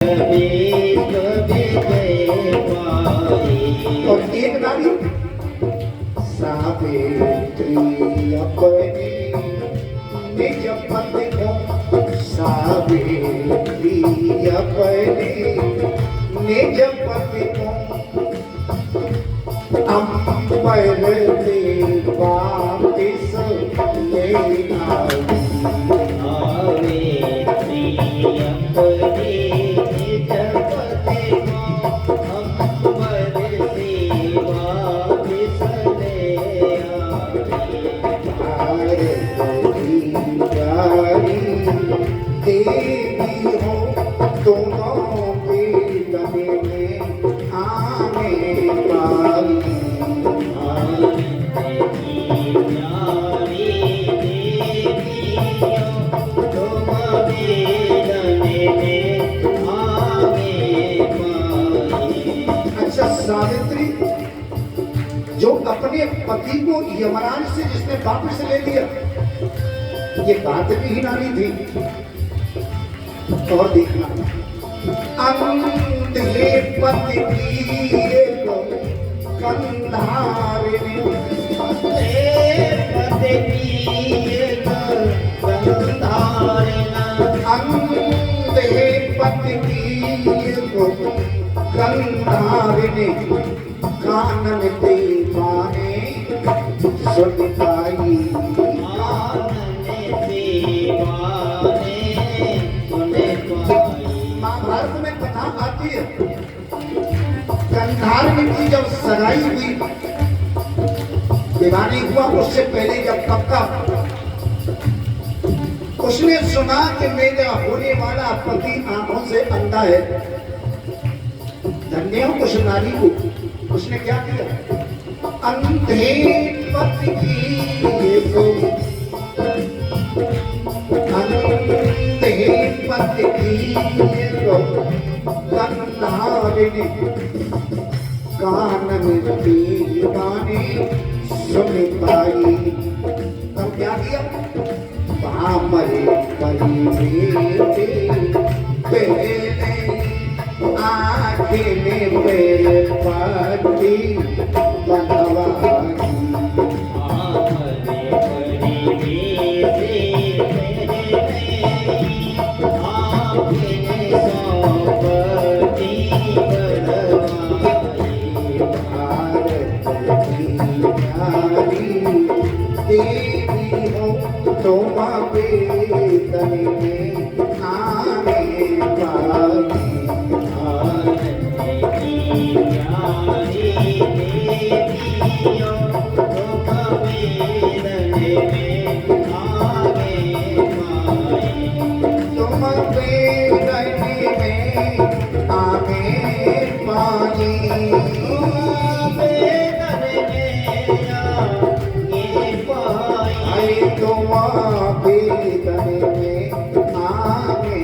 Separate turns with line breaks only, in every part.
और एक नारी सावित्री अपने निज पति को, सावित्री अपने निज पति को अम्बर दे वापिस ले आई। देवी हो तुम बेदने में आने वाली, अच्छा सावित्री जो अपने पति को यमराज से जिसने वापस ले लिया, ये बात भी ही नारी थी। और देखना अंधे पति की कंधारिणी, अंधे पति की कंधारिणी कानन दीवाने सुन पाई। महाभारत में कथा आती है, कंधारिणी की जब सगाई हुई, दीवानी हुआ, उससे पहले जब तब तक उसने सुना कि मेरा होने वाला पति आंखों से अंधा है। धन्य हो उस नारी को, उसने क्या किया, अंधे पति की पति की कंधारिणी कानन दीवाने सुन पाई। तब क्या किया, भामरे परी पहले आँखें में मेरे पाटी बनवाई। देवी हो तुम बेदने में आने वाली, तुम बेदने में आने वाली,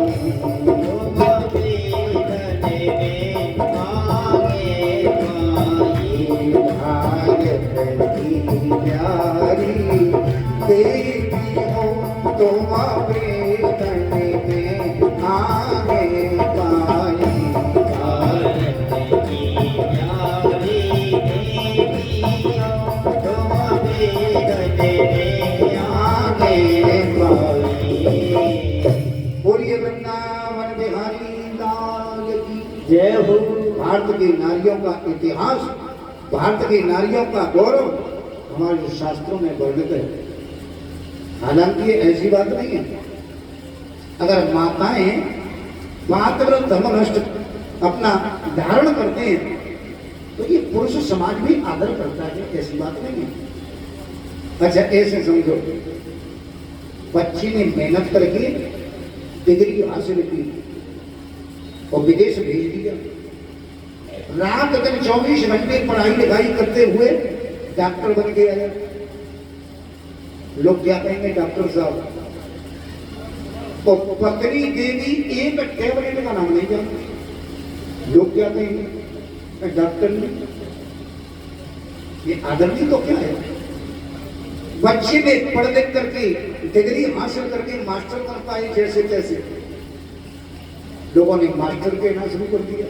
तुम बेदने में आने वाली, भारत की प्यारी देवी हो तुम बेदने में आने वाली, भारत की प्यारी देवी हो तुम बेदने में आने वाली। बोलिए वृंदावन बिहारी लाल की जय हो। भारत की नारियों का इतिहास, भारत की नारियों का गौरव हमारे शास्त्रों में वर्णित है। हालांकि ये ऐसी बात नहीं है, अगर माताएं मातृ धर्मनष्ट अपना धारण करते हैं तो ये पुरुष समाज भी आदर करता है, ऐसी बात नहीं है। अच्छा ऐसे समझो, बच्ची ने मेहनत करके डिग्री हासिल की और विदेश भेज दिया, रात दिन 24 घंटे पढ़ाई लिखाई करते हुए डॉक्टर बन के आया। लोग क्या कहेंगे, डॉक्टर साहब। और पत्नी देवी एक टैबलेट का नाम नहीं जानती, लोग क्या कहेंगे, डॉक्टर ने। ये आदर नहीं तो क्या है। बच्चे ने पढ़ लिख करके डिग्री हासिल करके मास्टर बन पाए जैसे तैसे, लोगों ने मास्टर कहना शुरू कर दिया,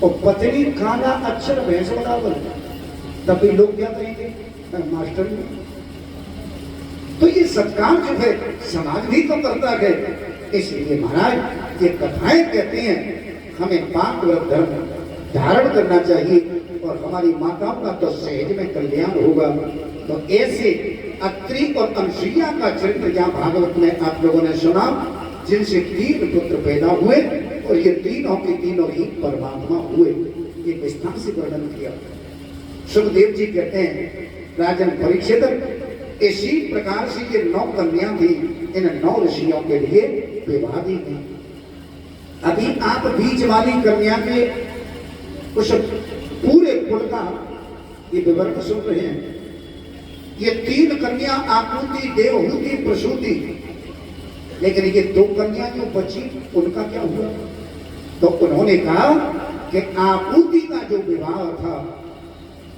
और पत्नी खाना अक्षर भैंस बराबर, तभी लोग क्या कहेंगे, मास्टर नहीं। तो ये सत्कार जो है समाज भी तो करता है। इसलिए महाराज ये कथाएं कहते हैं हमें पाक व्रत धर्म धारण करना चाहिए, और हमारी माताओं का तो सहज में कल्याण होगा। तो ऐसे अत्रि और अनसुईया का चरित्र यहाँ भागवत में आप लोगों ने सुना, जिनसे 3 पुत्र पैदा हुए, और ये तीनों के तीनों ही परमात्मा हुए। ये विस्तार से वर्णन किया। सुखदेव जी कहते हैं राजन परीक्षित, इसी प्रकार से ये 9 कन्या थी, इन 9 ऋषियों के लिए विवाह दी गई। अभी आप बीच वाली कन्या के उस पूरे कुल का ये विवरण सुन रहे हैं। ये 3 कन्या आकृति, देवहूति, प्रसूति, लेकिन ये 2 कन्या जो बची उनका क्या हुआ? तो उन्होंने कहा कि आकृति का जो विवाह था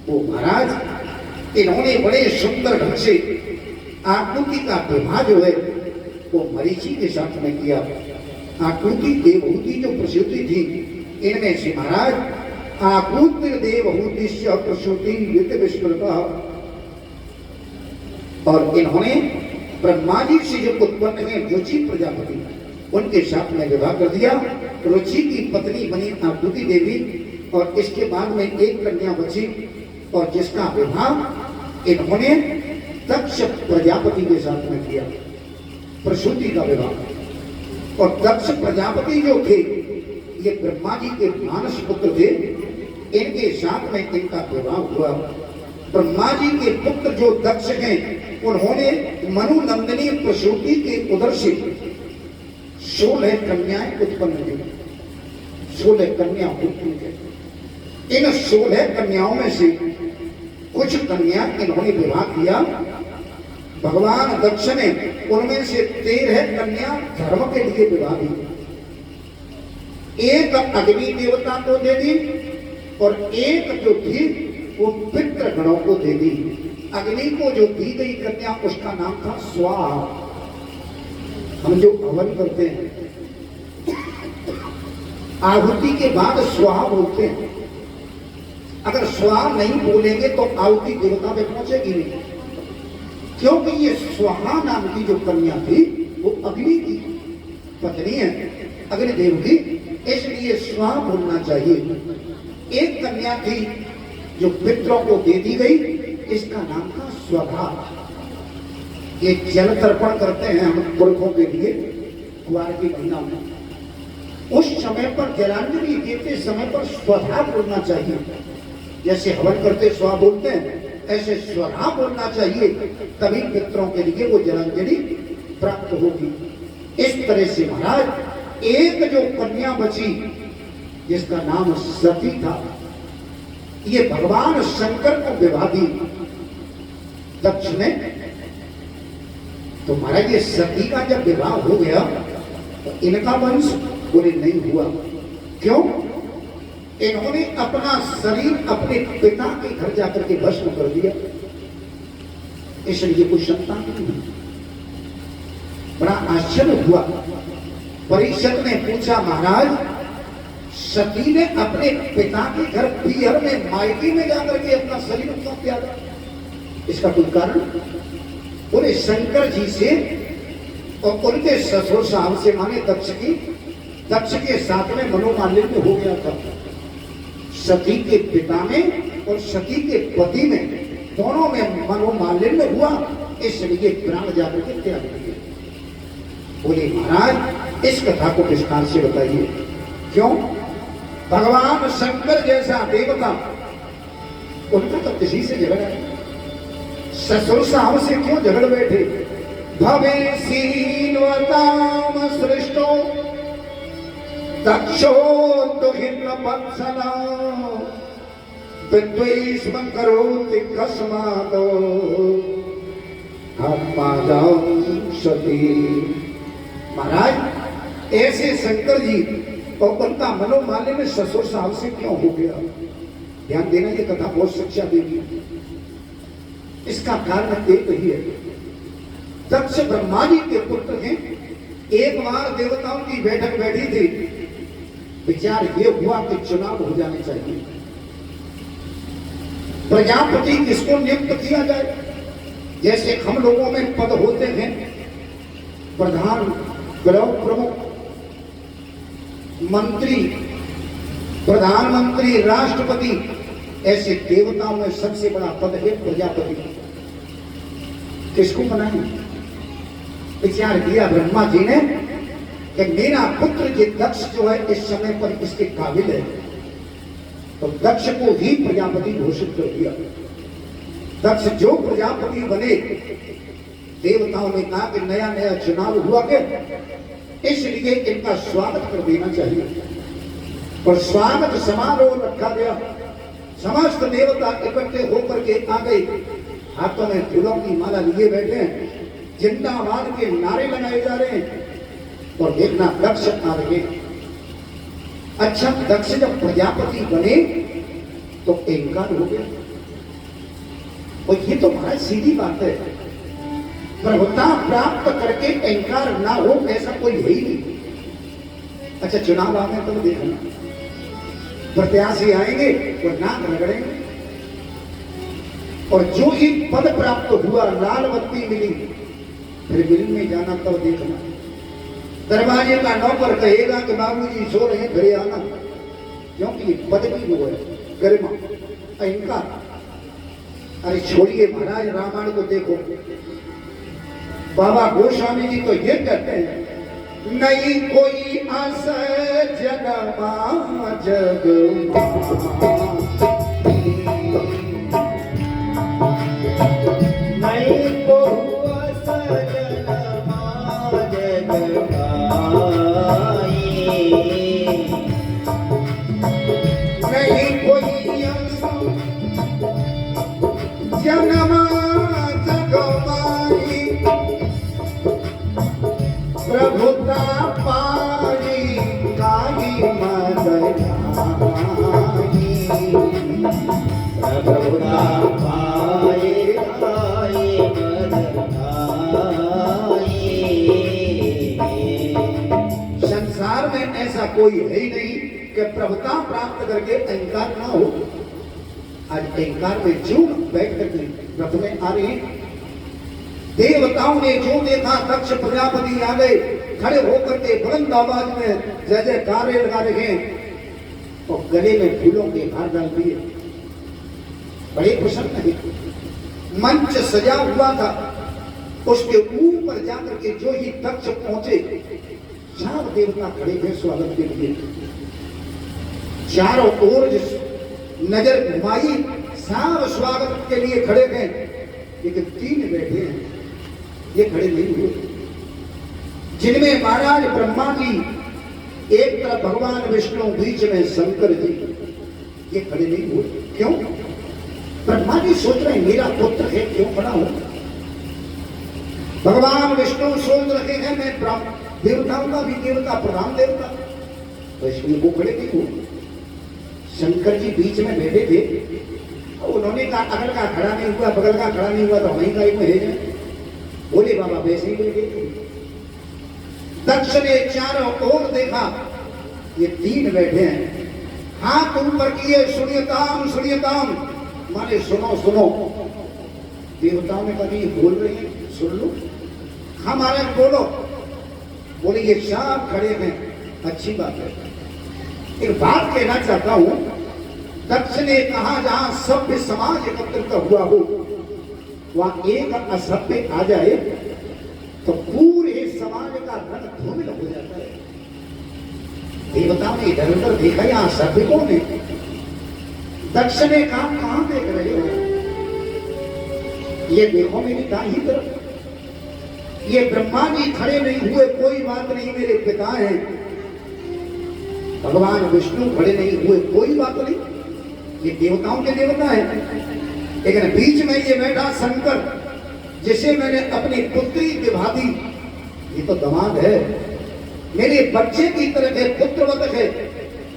वो महाराज इन्होंने बड़े सुंदर ढंग से आकृति का विवाह जो है वो मरीचि के साथ में किया। आकृति देवहूति जो प्रसूति थी, इनमें से महाराज आकृति देवहूति प्रसूति युत विस्मृता, और इन्होंने ब्रह्मा जी से जो उत्पन्न है रुचि प्रजापति, उनके साथ में विवाह कर दिया। रुचि की पत्नी बनी आकृति देवी, और इसके बाद में एक कन्या बची, और जिसका विवाह इन्होंने दक्ष प्रजापति के साथ में किया, प्रसूति का विवाह। और दक्ष प्रजापति जो थे ये ब्रह्मा जी के मानस पुत्र थे, इनके साथ में इनका विवाह हुआ। ब्रह्मा जी के पुत्र जो दक्ष हैं, उन्होंने मनुनंदिनी प्रसूति के उदर से 16 कन्याएं उत्पन्न की। 16 कन्या उत्पन्न की। इन 16 कन्याओं में से कुछ कन्या इन्होंने विवाह किया। भगवान दक्ष ने उनमें से 13 कन्या धर्म के लिए विवाह दी। एक अग्नि देवता को दे दी, और एक जो थी वो पितृगणों को दे दी। अग्नि को जो दी गई कन्या उसका नाम था स्वाहा। हम जो हवन करते हैं आहुति के बाद स्वाहा बोलते हैं। अगर स्वाहा नहीं बोलेंगे तो आहुति देवता में पहुंचेगी नहीं, क्योंकि ये स्वाहा नाम की जो कन्या थी वो अग्नि की पत्नी है, अग्निदेव की, इसलिए स्वाहा बोलना चाहिए। एक कन्या थी जो पितरों को दे दी गई, इसका नाम था स्वधा। ये जल तर्पण करते हैं हम पुरखों के लिए कुआर की महीना में। उस समय पर जलांजलि देते समय पर स्वधा बोलना चाहिए। जैसे हवन करते स्वा बोलते हैं, ऐसे स्वधा बोलना चाहिए, तभी पितरों के लिए वो जलांजलि प्राप्त होगी। इस तरह से महाराज एक जो कन्या बची जिसका नाम सती था, ये भगवान शंकर को विवाह दी दक्ष ने। तो महाराज ये सती का जब विवाह हो गया तो इनका वंश पूरे नहीं हुआ। क्यों? इन्होंने अपना शरीर अपने पिता के घर जाकर के भस्म कर दिया, इसलिए कोई संतान नहीं हुई। बड़ा आश्चर्य हुआ। परीक्षित ने पूछा, महाराज सती ने अपने पिता के घर पीहर में मायके में जाकर के अपना शरीर क्यों त्यागा? इसका कोई कारण? बोले शंकर जी से और उनके ससुर साहब से, माने दक्ष के साथ में मनोमालिन्य हो गया था। सती के पिता में और सती के पति में दोनों में मनोमालिन्य हुआ, इसलिए प्राण जाकर के त्याग दिए। बोले महाराज इस कथा को विस्तार से बताइए। क्यों? भगवान शंकर जैसा देवता, उनका तो किसी से झगड़ा है, ससुर साहब से क्यों झगड़ बैठे? भवे सीनवताम सृष्टो दक्षो दुहिन वत्सला विद्वेष्म करोति कस्मादो आत्मादं सती। महाराज ऐसे शंकर जी और उनका मनोमालिन्य ससुर साहब से क्यों हो गया? ध्यान देना, ये कथा बहुत शिक्षा देगी। इसका कारण एक ही है। दक्ष ब्रह्मा जी के पुत्र हैं, एक बार देवताओं की बैठक बैठी थी, विचार ये हुआ कि चुनाव हो जाने चाहिए, प्रजापति किसको नियुक्त किया जाए। जैसे हम लोगों में पद होते हैं, प्रधान, गृह प्रमुख, मंत्री, प्रधानमंत्री, राष्ट्रपति, ऐसे देवताओं में सबसे बड़ा पद है प्रजापति। किसको बनाए? विचार किया ब्रह्मा जी ने कि मेरा पुत्र जी दक्ष जो है इस समय पर इसके काबिल है, तो दक्ष को ही प्रजापति घोषित कर दिया। दक्ष जो प्रजापति बने, देवताओं ने कहा कि नया नया चुनाव हुआ के, इसलिए इनका स्वागत कर देना चाहिए। और स्वागत समारोह रखा गया। समस्त देवता इकट्ठे होकर के आ गए, हाथों में फूलों की माला लिए बैठे हैं, जिंदाबाद के नारे लगाए जा रहे हैं। और देखना दक्ष आ रहे हैं। अच्छा, दक्ष जब प्रजापति बने तो अहंकार हो गया। और ये तो बड़ा सीधी बात है, प्रभुता प्राप्त करके अहंकार ना हो ऐसा कोई है ही नहीं। अच्छा, चुनाव आ गए तो देखना, प्रत्याशी आएंगे और नाक रगड़ेंगे। और जो ही पद प्राप्त हुआ, लाल बत्ती मिली, फिर मिल में जाना तब देखना, दरवाजे का नौकर कहेगा कि बाबूजी सो रहे हैं, घरे आना, क्योंकि पदवी वो है, गरिमा, अहंकार। अरे छोड़िए महाराज, रामायण को देखो, बाबा गोस्वामी जी तो ये कहते हैं, नहीं कोई आस जगमा जग, नहीं कोई आस जगमा जग, नहीं कोई आस जगमा जगमाई, प्रभुता पारी काई मदनाई, प्रभुता पाए काई मदनाई। संसार में ऐसा कोई है ही नहीं कि प्रभुता प्राप्त करके अहंकार ना हो। आज अहंकार में जो बैठ करके रथ में आ रहे हैं, देवताओं ने जो देखा, दक्ष प्रजापति आ गए, खड़े होकर के बुलंद आवाज में जय जयकार लगा रहे हैं और गले में फूलों के हार डाल दिए। बड़े प्रसन्न है। मंच सजा हुआ था, उसके ऊपर जाकर के जो ही दक्ष पहुंचे, चार देवता खड़े थे स्वागत के लिए। चारों ओर नजर घुमाई, सब स्वागत के लिए खड़े थे, लेकिन तीन बैठे हैं, ये खड़े नहीं हुए। जिनमें महाराज ब्रह्मा जी, एक तरफ भगवान विष्णु, बीच में शंकर जी, ये खड़े नहीं हुए। क्यों? ब्रह्मा जी सोच रहे हैं मेरा पुत्र है, क्यों खड़ा हूं? भगवान विष्णु सोच रहे हैं मैं देवताओं का भी देवता, प्रधान देवता, तो इसलिए वो खड़े नहीं हुए। शंकर जी बीच में बैठे थे, उन्होंने कहा अगल का खड़ा नहीं हुआ, बगल का खड़ा नहीं हुआ, तो वहीं का ही में है जाए। बोले बाबा वैसे ही बैठे। दक्ष ने चारों ओर देखा, ये तीन बैठे हैं, हाथ ऊपर किए, सुनियताम सुनियताम, माने सुनो सुनो। देवताओं ने कहा ये बोल रहे हैं, सुन लो। हाँ महाराज बोलो। बोले ये सब खड़े हैं, अच्छी बात है। एक बात कहना चाहता हूं, दक्ष ने कहा जहां सभ्य समाज एकत्रित हुआ हो, वहां एक असभ्य आ जाए तो पूरे समाज का रंग धूमिल हो जाता है। देवताओं ने इधर उधर देखा, यहां सभ्य कौन है? दक्ष ने कहा कहां देख रहे हो? ये देखो मेरी दाहिनी तरफ, ये ब्रह्मा जी खड़े नहीं हुए, कोई बात नहीं, मेरे पिता हैं। भगवान विष्णु खड़े नहीं हुए, कोई बात नहीं, ये देवताओं के देवता हैं। लेकिन बीच में ये बैठा शंकर, जिसे मैंने अपनी पुत्री विभा दी, ये तो दामाद है, मेरे बच्चे की तरह है, पुत्रवत है,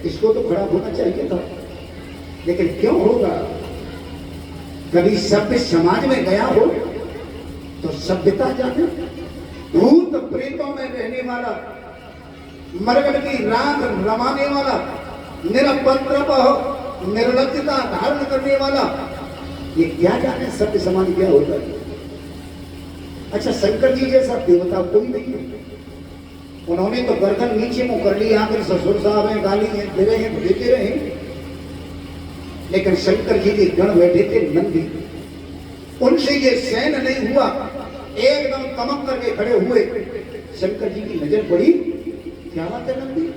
इसको तो खड़ा होना चाहिए था। लेकिन क्यों होगा? कभी सभ्य समाज में गया हो तो सभ्यता जाने, भूत प्रेतों में रहने वाला, मरगट की राख रमाने वाला, निरपद्रव निर्लज्जता धारण करने वाला, ये क्या जाने सत्य समान क्या होता है। अच्छा, शंकर जी जैसा देवता कोई नहीं है। उन्होंने तो गर्दन नीचे मुंह कर ली, आकर ससुर साहब हैं, गाली हैं, दे रहे हैं, देते रहे। लेकिन शंकर जी के गण बैठे थे नंदी, उनसे ये सहन नहीं हुआ, एकदम कमक करके खड़े हुए। शंकर जी की नजर पड़ी, क्या बात है नंदी,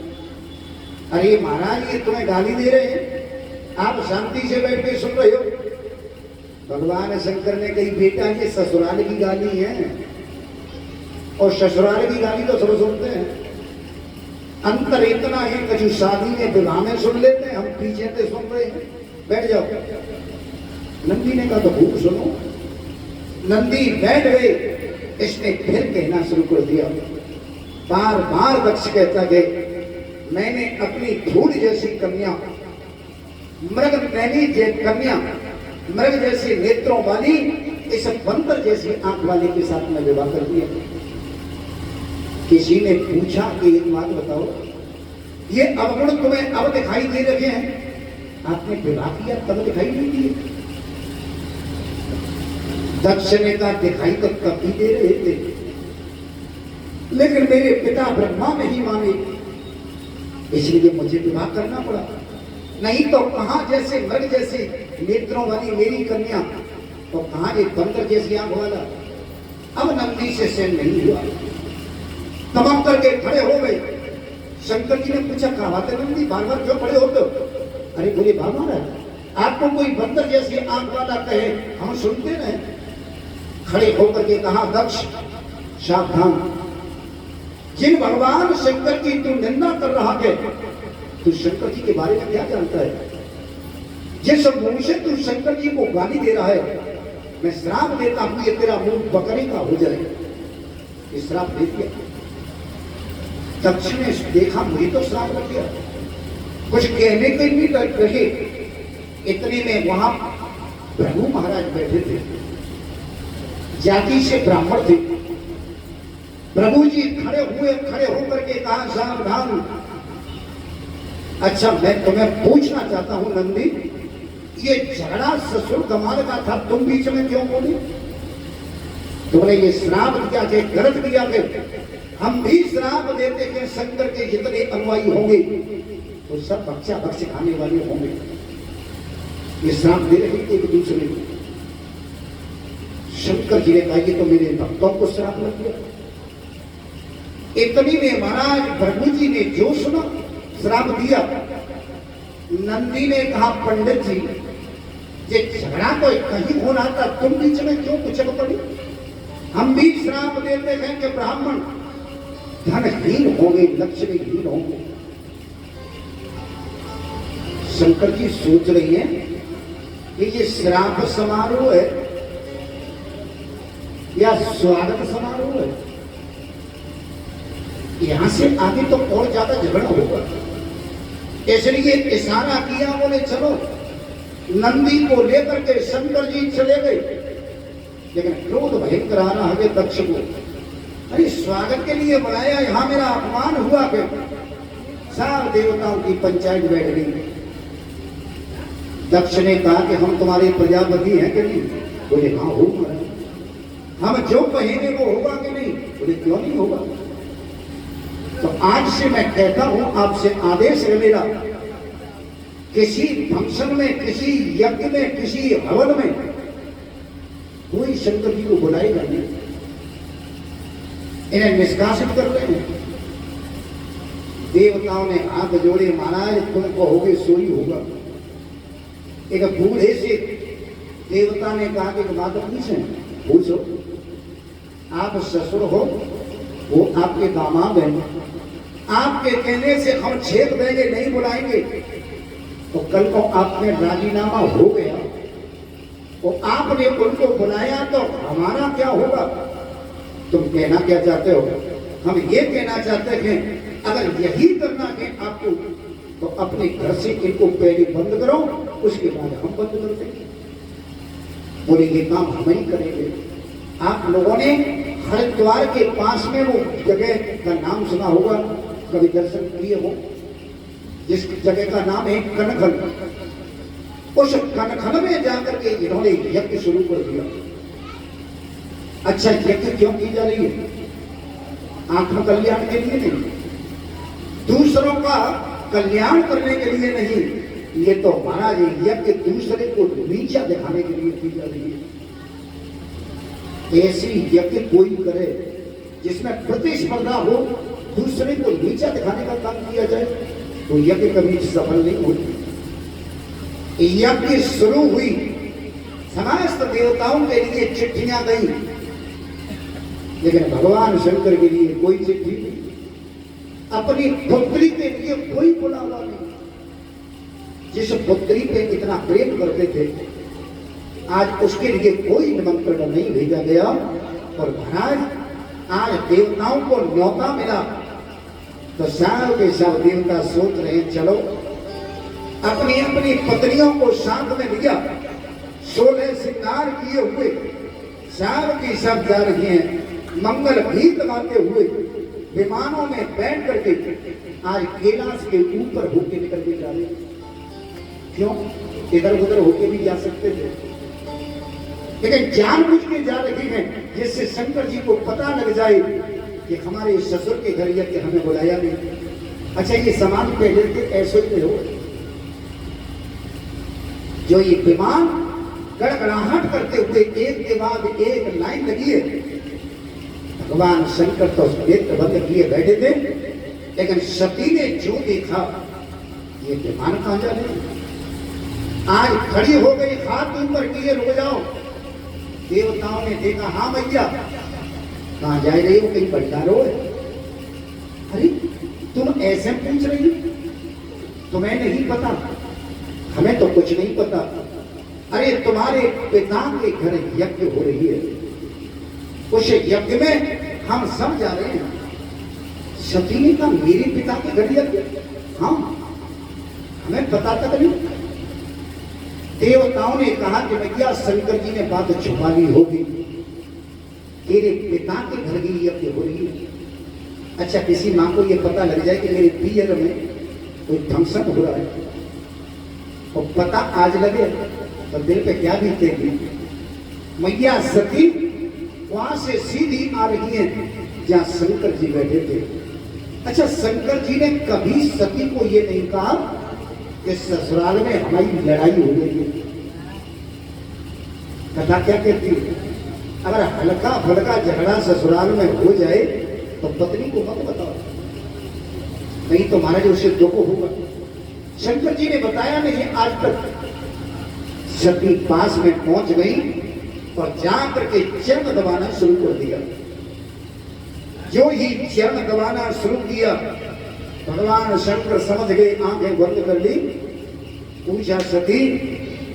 अरे महाराज ये तुम्हें गाली दे रहे हैं, आप शांति से बैठ के सुन रहे हो। भगवान शंकर ने कही, बेटा ये ससुराल की गाली है, और ससुराल की गाली तो सब सुनते हैं। अंतर इतना है, कभी शादी में विवाह में सुन लेते हैं, हम पीछे से सुन रहे हैं, बैठ जाओ। नंदी ने कहा तो खूब सुनो। नंदी बैठ गए। इसने फिर कहना शुरू कर दिया, बार बार दक्ष कहता गए, मैंने अपनी धूल जैसी कन्या, मृग नैनी कन्या, मृग जैसे नेत्रों वाली, इस बंदर जैसी आंख वाले के साथ में विवाह कर दिया। किसी ने पूछा कि एक बात बताओ, ये अवगुण तुम्हें अब दिखाई दे रहे हैं, आपने विवाह किया तब दिखाई नहीं दिए। दक्ष ने कहा, दिखाई तो कभी दे रहे थे, लेकिन मेरे पिता ब्रह्मा नहीं माने, इसलिए मुझे विवाह करना पड़ा। नहीं तो कहां जैसे मृग जैसे नेत्रों वाली मेरी कन्या, तो कहां ये बंदर जैसी आंख वाला। अब नंदी से सहन नहीं हुआ, तमाम करके खड़े हो गए। शंकर जी ने पूछा, कहा बात है नंदी, बार बार क्यों खड़े होते हो। अरे बोले, बाबा महाराज आपको कोई बंदर जैसी आंख वाला कहे, हम सुनते रहे। खड़े होकर के कहा, दक्ष सावधान, जिन भगवान शंकर की तू निंदा कर रहा है, तू शंकर जी के बारे में क्या जानता है। जिस मुंह से तू शंकर जी को गाली दे रहा है, मैं श्राप देता हूं ये तेरा मुंह बकरी का हो जाए। इस श्राप दे दिया। दक्ष ने देखा, मुझे तो श्राप लग गया, कुछ कहने के भी रहे। इतने में वहां प्रभु महाराज बैठे थे, जाति से ब्राह्मण थे। प्रभु जी खड़े होकर के कहा, सावधान। अच्छा, मैं तुम्हें पूछना चाहता हूं नंदी, ये झगड़ा ससुर कमाल का था, तुम बीच में क्यों बोले। तुमने ये श्राप दिया कि गलत किया कि हम भी श्राप देते हैं, शंकर के जितने अनुयायी होंगे तो सब बच्चा भक्ष खाने वाले होंगे। ये श्राप दे रहे थे एक दूसरे को। शंकर जी ने कहा, ये तो मेरे भक्तों को श्राप लग गया। इतनी में महाराज ब्रह्म जी ने जो सुना, श्राप दिया। नंदी ने कहा, पंडित जी ये झगड़ा तो कहीं होना था, तुम बीच में क्यों कुचल पड़ी। हम भी श्राप देते हैं कि ब्राह्मण धनहीन होंगे, लक्ष्मीहीन होंगे। शंकर जी सोच रही हैं कि ये श्राप समारोह है या स्वागत समारोह है। यहां से आगे तो और ज्यादा झगड़ा होगा, इसलिए इशारा किया, बोले चलो। नंदी को लेकर के शंकर जी चले गए। लेकिन क्रोध भयंकर आ रहा है दक्ष को, अरे स्वागत के लिए बुलाया, यहां मेरा अपमान हुआ। फिर सारे देवताओं की पंचायत बैठ गई। दक्ष ने कहा कि हम तुम्हारे प्रजापति हैं कि नहीं। बोले, हाँ हो महाराज, हम जो कहेंगे वो होगा कि नहीं। बोले, क्यों नहीं होगा। तो आज से मैं कहता हूं, आपसे आदेश है मेरा, किसी फंक्शन में, किसी यज्ञ में, किसी हवन में कोई शंकर जी को बुलाएगा नहीं, इन्हें निष्कासित कर रहे हैं। देवताओं ने हाथ जोड़े, महाराज तुम कहोगे सोई होगा। एक बूढ़े से देवता ने कहा कि बात पूछे, पूछो। आप ससुर हो, वो आपके दामाद हैं, आपके कहने से हम छेद देंगे, नहीं बुलाएंगे। तो कल को आप में राजीनामा हो गया, तो आपने उनको बुलाया, तो हमारा क्या होगा। तुम कहना क्या चाहते हो। हम ये कहना चाहते हैं, अगर यही करना है आपको, तो अपने घर से इनको पहले बंद करो, उसके बाद हम बंद कर देंगे। बोले, ये काम हम ही करेंगे। आप लोगों ने हरिद्वार के पास में वो जगह का नाम सुना होगा, कभी दर्शन किए हो, जिस जगह का नाम है कनखन। उस कनखन में जाकर के इन्होंने यज्ञ शुरू कर दिया। अच्छा, यज्ञ क्यों की जा रही है? आत्म कल्याण के लिए नहीं, दूसरों का कल्याण करने के लिए नहीं, ये तो महाराज यज्ञ दूसरे को नीचा दिखाने के लिए की जा रही है। ऐसी यज्ञ कोई करे जिसमें प्रतिस्पर्धा हो, दूसरे को नीचा दिखाने का काम किया जाए, तो यज्ञ कभी सफल नहीं होती। यज्ञ शुरू हुई, समस्त देवताओं के लिए चिट्ठियां गई, लेकिन भगवान शंकर के लिए कोई चिट्ठी नहीं, अपनी पुत्री के लिए कोई बुलावा नहीं। जिस पुत्री पे इतना प्रेम करते थे, आज उसके लिए कोई निमंत्रण नहीं भेजा गया। और महाराज आज देवताओं को न्योता मिला, तो सब के सब देवता सोच रहे हैं चलो अपनी अपनी पत्नियों को साथ में लिया, 16 श्रृंगार किए हुए सब की सब जा रही हैं, मंगल गीत गाते हुए विमानों में बैठ करके आज कैलाश के ऊपर होके निकल के जा रहे हैं। क्यों? इधर उधर होके भी जा सकते थे, लेकिन जानबूझ के जा रही हैं जिससे शंकर जी को पता लग जाए कि हमारे ससुर के घर यज्ञ हमें बुलाया नहीं। अच्छा, ये समाज पहले के ऐसे ही हो, जो ये विमान गड़गड़ाहट करते हुए एक के बाद एक लाइन लगी है, भगवान शंकर तो नेत्र बंद किए बैठे थे, लेकिन सती ने जो देखा ये विमान कहां जा रहे, आज खड़ी हो गई, हाथ ऊपर किए, रुक जाओ। देवताओं ने देखा, हाँ भैया कहां जा रही हो, कहीं भटका रहे हो? अरे तुम ऐसे पूछ रही हो, तुम्हें नहीं पता? हमें तो कुछ नहीं पता। अरे तुम्हारे पिता के घर यज्ञ हो रही है, उस यज्ञ में हम सब जा रहे हैं। सती ने कहा, मेरे पिता के घर यज्ञ? हाँ, हमें पता तक नहीं। देवताओं ने कहा कि भैया शंकर जी ने बात छुपा ली होगी, तेरे पिता के घर की यज्ञ हो रही है। अच्छा, किसी मां को यह पता लग जाए कि मेरे पियर में कोई फंक्शन हो रहा है और पता आज लगे तो दिल पे क्या बीतेगी। मैया सती वहां से सीधी आ रही है जहां शंकर जी बैठे थे। अच्छा, शंकर जी ने कभी सती को यह नहीं कहा कि ससुराल में हमारी लड़ाई हो गई है। कथा क्या कहती है, अगर हल्का फुल्का झगड़ा ससुराल में हो जाए तो पत्नी को मत बताओ, नहीं तो महाराज उसे दुख होगा। शंकर जी ने बताया नहीं आज तक। सती पास में पहुंच गई और जाकर के चरण दबाना शुरू कर दिया। जो ही चरण दबाना शुरू किया, भगवान शंकर समझ गए, आंखें बंद कर ली। पूछा, सती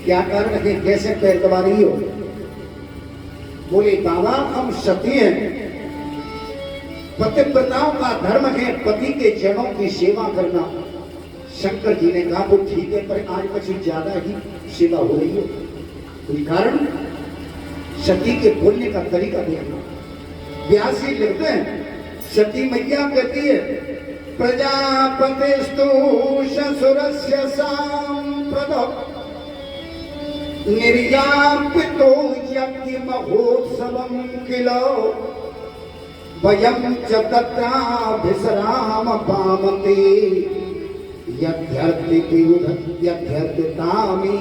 क्या कारण है, कैसे पैर दबा रही हो? बोले, बाबा हम सती हैं, पतिव्रताओं का धर्म है पति के चरणों की सेवा करना। शंकर जी ने कहा, वो ठीक है, पर आज कुछ ज्यादा ही सेवा हो रही है, कोई कारण? सती के बोलने का तरीका देखना। व्यासी लिखते हैं, सती मैया कहती है, प्रजापतिस्तु ससुरस्य सांप्रतो निर्यापितो यज्ञ महोत्सवं किल वयं च तत्राभिसराम पामते यद्यर्ति यद्यर्तितामि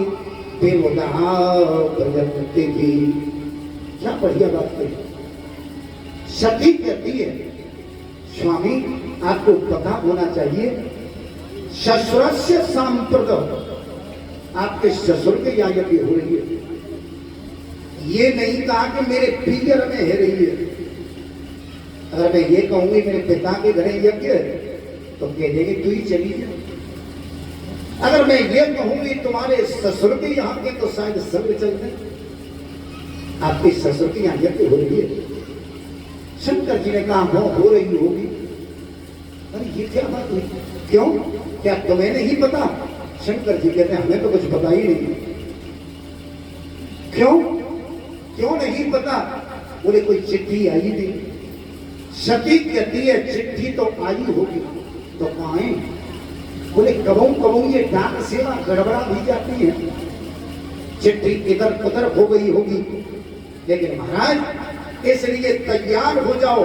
विरुधा प्रयत्ति की। क्या बढ़िया बात कही। सती कहती है, स्वामी आपको पता होना चाहिए, ससुरस्य सांप्रतो, आपके ससुर के यहाँ यज्ञ हो रही है। ये नहीं कहा कि मेरे पीयर में है रही है। अगर मैं ये कहूंगी मेरे पिता के घर यज्ञ तो कह देंगे तू ही चली जा। अगर मैं ये कहूंगी तुम्हारे ससुर के यहाँ के, तो शायद सब चलते। आपके ससुर के यहाँ यज्ञ हो रही है। शंकर जी ने कहा, हो रही होगी। अरे ये क्या बात हुई? क्यों, क्या तुम्हें नहीं पता? शंकर जी कहते हैं, हमें तो कुछ पता ही नहीं। क्यों क्यों नहीं पता? बोले कोई चिट्ठी आई नहीं। सती कहती है चिट्ठी तो आई होगी तो कहाँ है? बोले कबू कबू ये डाक सेवा गड़बड़ा भी जाती है, चिट्ठी इधर उधर हो गई होगी। लेकिन महाराज इसलिए तैयार हो जाओ,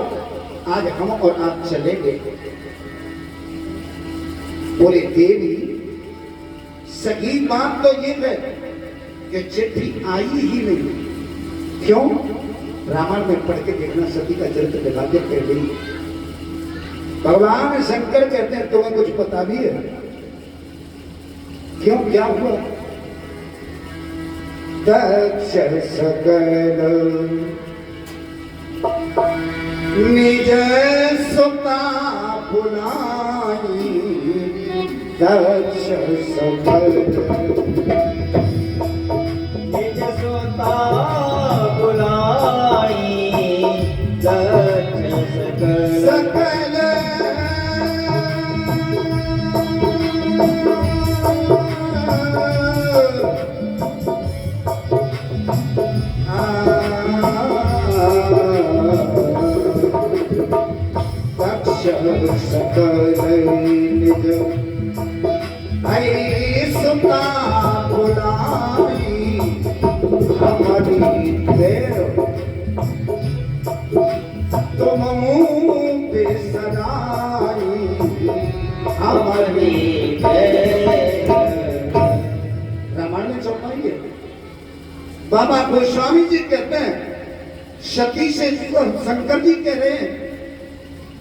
आज हम और आप चलेंगे। बोले देवी सही बात तो ये है कि चिट्ठी आई ही नहीं। क्यों? रामायण में पढ़ के देखना, सती का चरित्र दिखाते कह गई। भगवान शंकर कहते हैं तुम्हें कुछ पता भी है? क्यों, क्या हुआ? दक्ष सकल निज सुता बुलाई, दक्ष सकल
निज सुता बुलाई, दक्ष सकल
सकल निज आई सुता बुलाई, हमारी देर तुम बेसराई, हमारी रामायण में चौपाई है। बाबा गोस्वामी जी कहते हैं सती से शंकर जी कह रहे हैं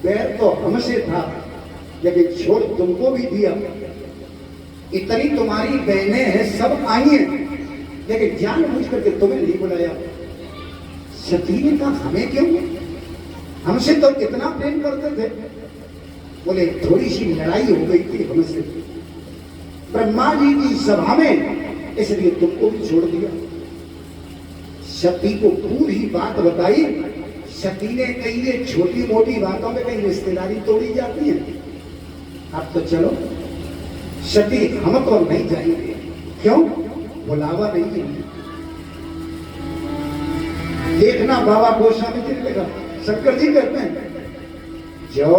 बैर तो हमसे था लेकिन छोड़ तुमको भी दिया, इतनी तुम्हारी बहनें हैं सब आई हैं लेकिन जानबूझ करके तुम्हें नहीं बुलाया। सती ने कहा हमें क्यों, हमसे तो कितना प्रेम करते थे। बोले थोड़ी सी लड़ाई हो गई थी हमसे ब्रह्मा जी की सभा में, इसलिए तुमको भी छोड़ दिया। सती को पूरी बात बताई। सती ने कही ये छोटी मोटी बातों में कहीं रिश्तेदारी तोड़ी जाती है, अब तो चलो। सती हम तो नहीं जाएंगे, क्यों? बुलावा नहीं है। देखना बाबा गोस्वामी जी ने लिखा, शंकर जी कहते हैं जो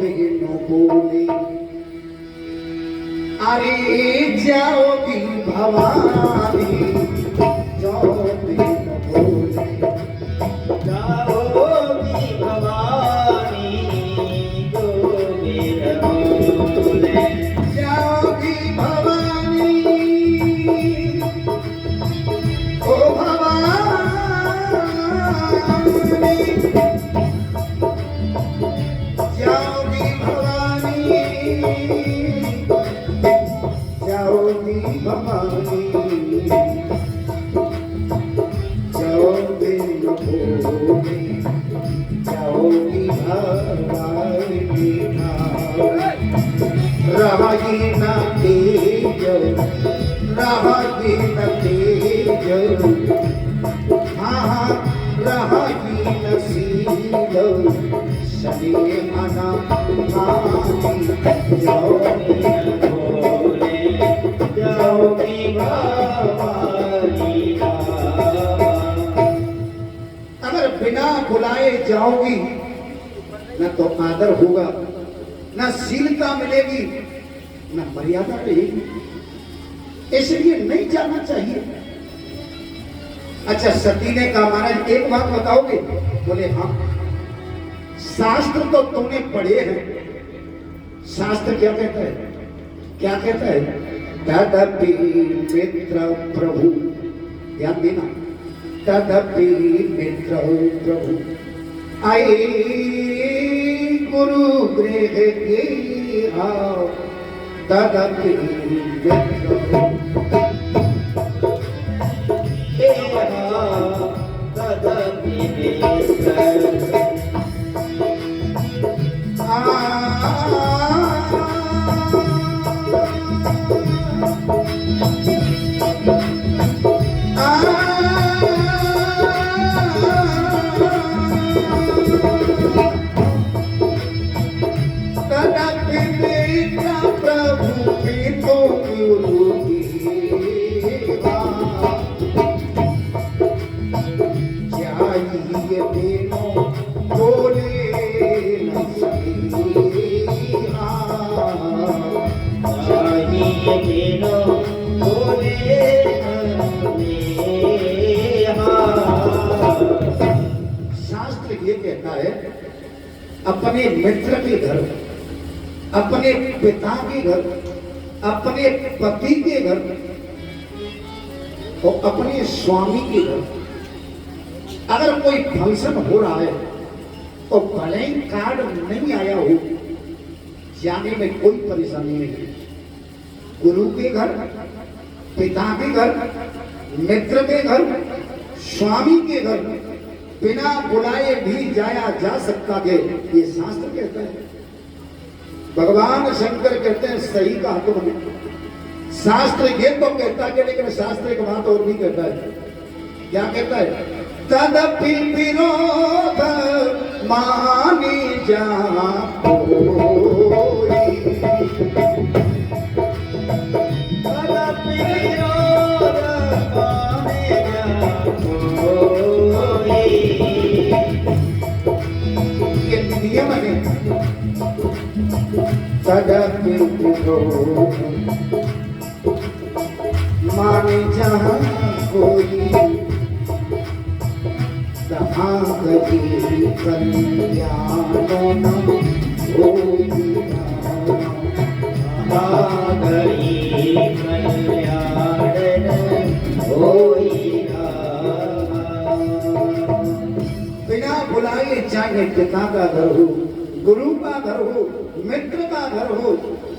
बिनु बोली अरे जाओगी भवानी, जो बिनु बोली
जाओगी भवानी, जो मेरा बोले
जाओगी भवानी, ओ भवानी जाओगी भवानी, जाओगी भवानी, जाओगी भोगी, जाओगी भवानी, रही न तेज, रही न तेज, हाँ रही न सील, शनि मना
जाओगी बोले जाओगी भवानी।
अगर बिना बुलाए जाओगी न तो आदर होगा, न शीलता मिलेगी, न मर्यादा रहेगी, इसलिए नहीं जाना चाहिए। अच्छा सती ने कहा महाराज एक बात बताओगे? बोले हाँ। शास्त्र तो तुमने पढ़े हैं, शास्त्र क्या कहता है? क्या कहता है? तदपि मित्र प्रभु, ध्यान देना, तदपि मित्र प्रभु आए गुरु गृह गेहा, तदपि मित्र
तदपि मित्र
चाहिए
ये बिनो बोले
शास्त्र ये कहता है अपने मित्र के घर, अपने पिता के घर, अपने पति के घर और अपने स्वामी के घर अगर कोई फंक्शन हो रहा है और भले ही कार्ड नहीं आया हो, जाने में कोई परेशानी नहीं। गुरु के घर, पिता के घर, मित्र के घर, स्वामी के घर बिना बुलाए भी जाया जा सकता है, ये शास्त्र कहता है। भगवान शंकर कहते हैं सही कहा तुमने। शास्त्र ये तो कहता है, लेकिन शास्त्र एक बात और भी कहता है। क्या कहता है? तदपि विरोध मानी जा नियम है। तदपि विरोध माने जहाँ कोई तहाँ कभी कल्याणो न होई
गई कल्याण होई
बिना बुलाए, चाहे पिता का घर हो, गुरु का घर हो, मित्र का घर हो,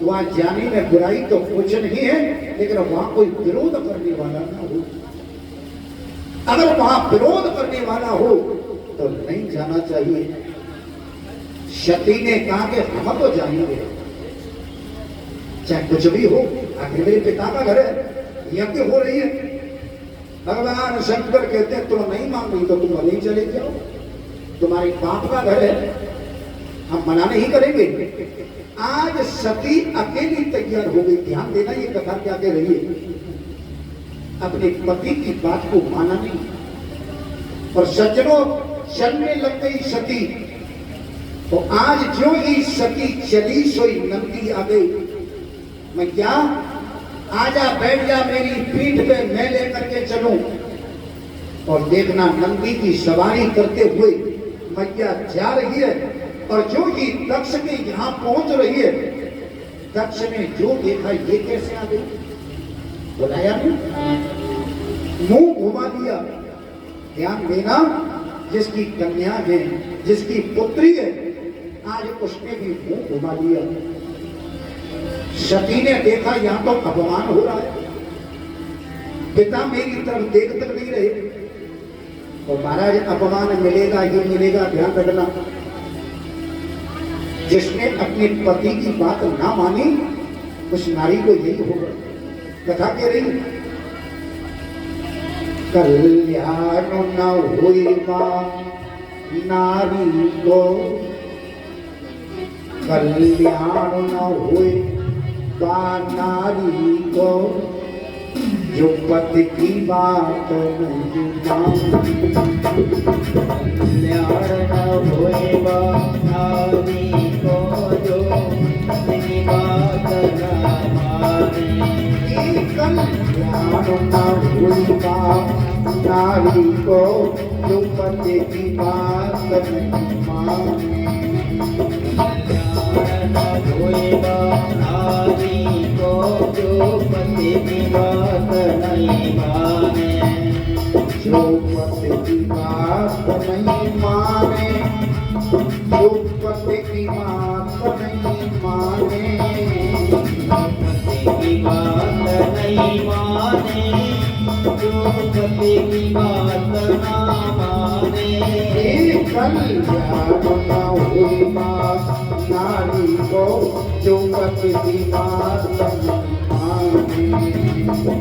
वहां जाने में बुराई तो कुछ नहीं है, लेकिन वहां कोई विरोध करने वाला ना हो। अगर वहां विरोध करने वाला हो तो नहीं जाना चाहिए। सती ने कहा कि हम तो जाएंगे, चाहे कुछ भी हो, आखिर मेरे पिता का घर है, यज्ञ हो रही है। भगवान शंकर कहते हैं तुम नहीं मान रही तो तुम नहीं चले जाओ, तुम्हारे बाप का घर है, हम मना नहीं करेंगे। आज सती अकेली तैयार हो गई। ध्यान देना ये कथा क्या कह रही है। अपने पति की बात को माना नहीं और सज्जनों चलने लग गई सती। तो आज जो ही सती चली सोई नंदी आ गई। मैं क्या, आजा बैठ जा मेरी पीठ पे, मैं लेकर के चलूं। और देखना नंदी की सवारी करते हुए मैया जा रही है और जो ही दक्ष के यहां पहुंच रही है, दक्ष ने जो देखा ये कैसे आ गई, बुलाया नहीं, मुंह घुमा दिया। ध्यान देना, जिसकी कन्या है, जिसकी पुत्री है, आज उसने भी मुंह घुमा दिया। सती ने देखा यहां तो अपमान हो रहा है, पिता मेरी तरफ देख तक नहीं रहे। और महाराज अपमान मिलेगा ही मिलेगा, ध्यान रखना। जिसने अपने पति की बात ना मानी उस नारी को यही होगा। कथा कह रही, कल्याण न होइबा नारी को, कल्याण न होइबा नारी को, जो पति की बात नहीं मानी।
कल्याण न होइबा नारी को, जो पति की बात न माने।
कल्याण न होइबा नारी को, जो पति की बात नहीं माने।
कल्याण न होइबा नारी को, जो पति की बात नहीं माने।
जो पति की बात नहीं माने, जो पति की बात नहीं माने,
पति की बात नहीं माने, जो पति की बात ना माने।
कल्याण न होइबा नारी को, जो पति की बात नहीं माने।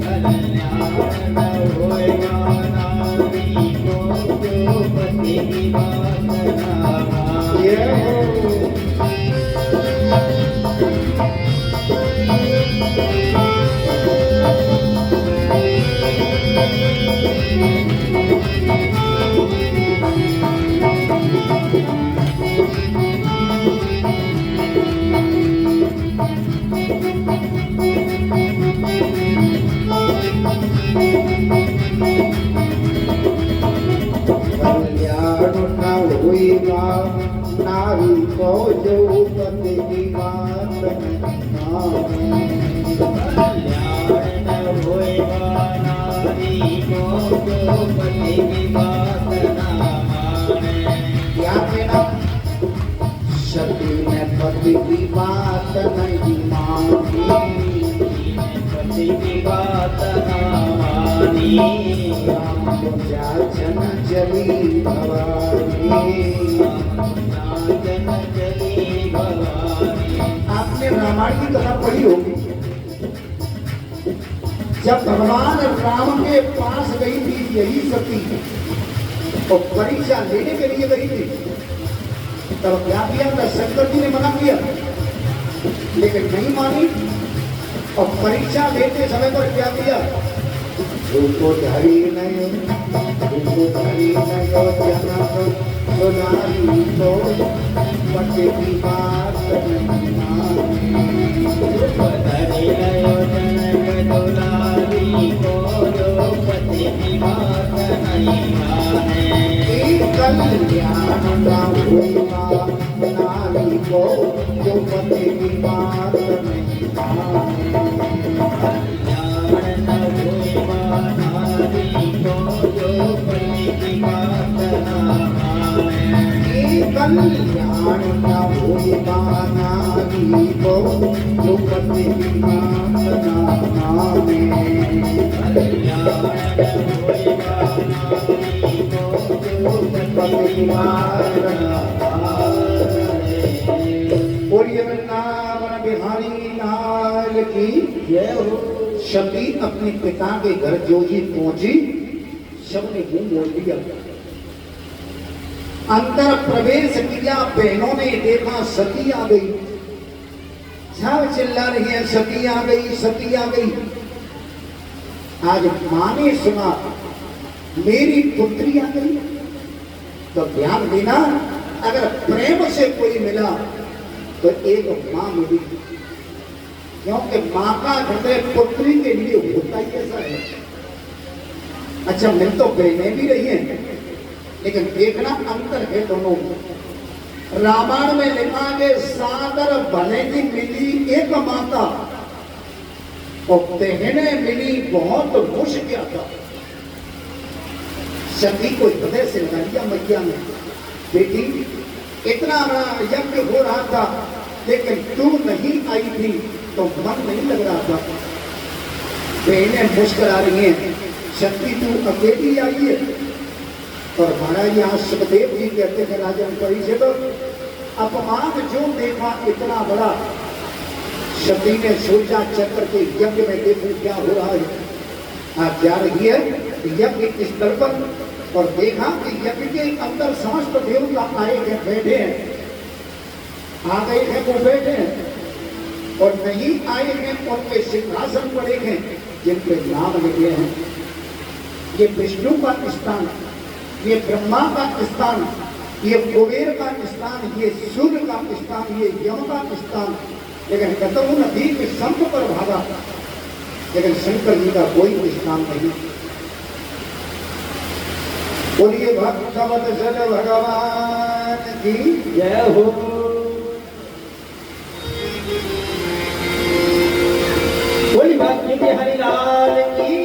कल्याण न होइबा नारी को, जो पति की बात ना माने।
ये हो
कल्याण न होए नारी को जो पति की बात ना माने।
ध्यान देना, सती ने पति की बात नहीं मानी,
पति की बात ना मानी।
राम को जाचन जली भवानी।
जन जली भवानी।
आपने रामायण की कथा पढ़ी होगी, जब भगवान राम के पास गई थी यही सती और परीक्षा लेने के लिए गई थी, तब क्या किया था? शंकर जी ने मना किया, लेकिन नहीं मानी। और परीक्षा लेते समय पर क्या किया? रूपो धरी नहीं, रूपो धरी नहीं जनक सुनारी तो पति की बात नहीं मानी।
पधरे आयो जनक दुलारी को जो पति की बात नहीं माने।
कल्याण ना हुआ नारी को जो पति की बात नहीं माने।
कल्याण न होए नारी को जो पति की बात ना माने।
कल्याण ना हुआ नारी को जो पति की बात ना माने।
कल्याण न होए नारी को जो पति की बात ना माने।
बोलिए वृंदावन बिहारी लाल की
जय हो।
सती अपने पिता के घर जोजी पहुंची, सबने मुंह मोड़ लिया। अंदर प्रवेश किया, बहनों ने देखा सती आ गई, सब चिल्ला रही है सती आ गई, सती आ गई। आज मां ने सुना मेरी पुत्री आ गई, तो ध्यान देना, अगर प्रेम से कोई मिला तो एक मां मिली, क्योंकि मां का हृदय पुत्री के लिए होता ही ऐसा है। अच्छा, मिल तो बहनें भी रही हैं, लेकिन देखना अंतर है दोनों में। रामायण में लिखा कि सादर भले की मिली एक माता और बहनें मिली बहुत मुश्किल था। सती को हृदय से लगा लिया मैया में, बेटी इतना बड़ा यज्ञ हो रहा था, लेकिन तू नहीं आई थी तो मन नहीं लग रहा था। बहनें मुस्कुरा रही हैं, सती तू अकेली आई है। और महाराज यहाँ सुखदेव जी कहते थे राजन परिषद, अपमान जो देखा इतना बड़ा, सती ने सोचा चक्र के यज्ञ में देखूं क्या हो रहा है। आप जा रही है यज्ञ स्थल पर और देखा कि यज्ञ के अंदर समस्त देवता आए हैं, बैठे हैं, आ गए हैं वो बैठे हैं, और नहीं आए हैं उनके सिंहासन पड़े हैं जिनके नाम लिखे हैं। ये विष्णु का स्थान, ये ब्रह्मा का स्थान, ये कुबेर का स्थान, ये सूर्य का स्थान, ये यम का स्थान। लेकिन कतहु नदी के संत पर भागा, लेकिन शंकर जी का कोई स्थान नहीं। बोलिए भक्तवत्सल भगवान की
जय हो। बोली भक्ति के हरिलाल की।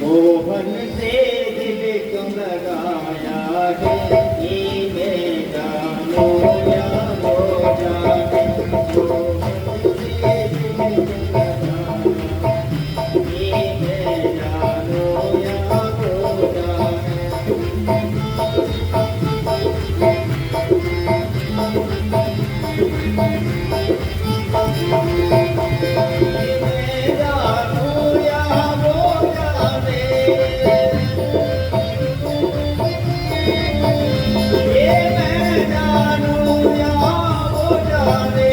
मोहन से दिल तुम लगाया है, ये मैं जानो या वो जाने। मोहन से दिल तुम लगाया, ये मैं जानो या वो जाने। ये मैं जानू या वो जाने।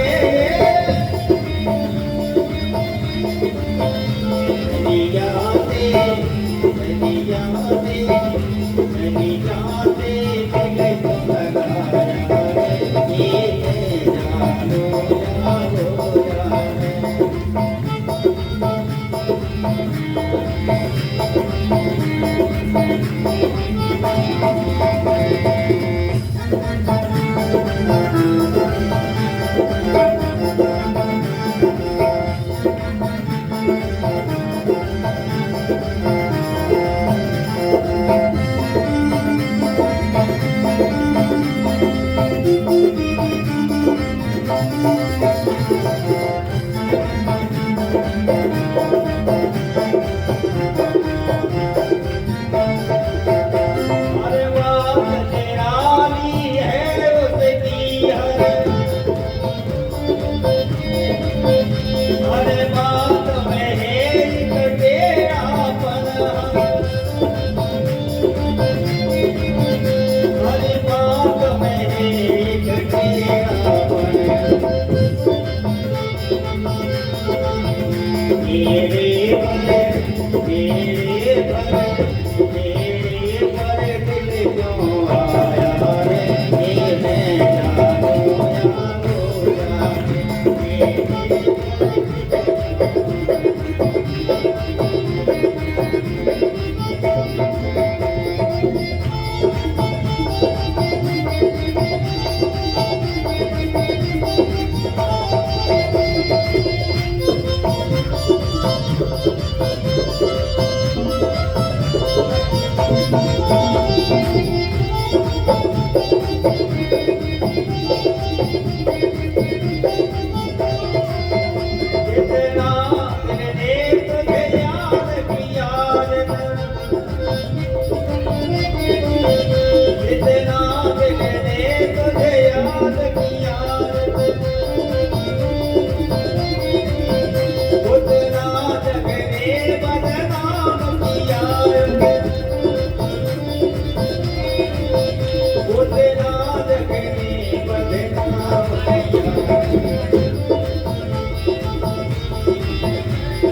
उतना जगनी बदना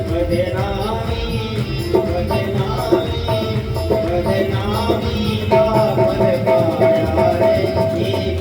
बदनामी बदनामी बदनामी बाबल पाया रे ये मेरा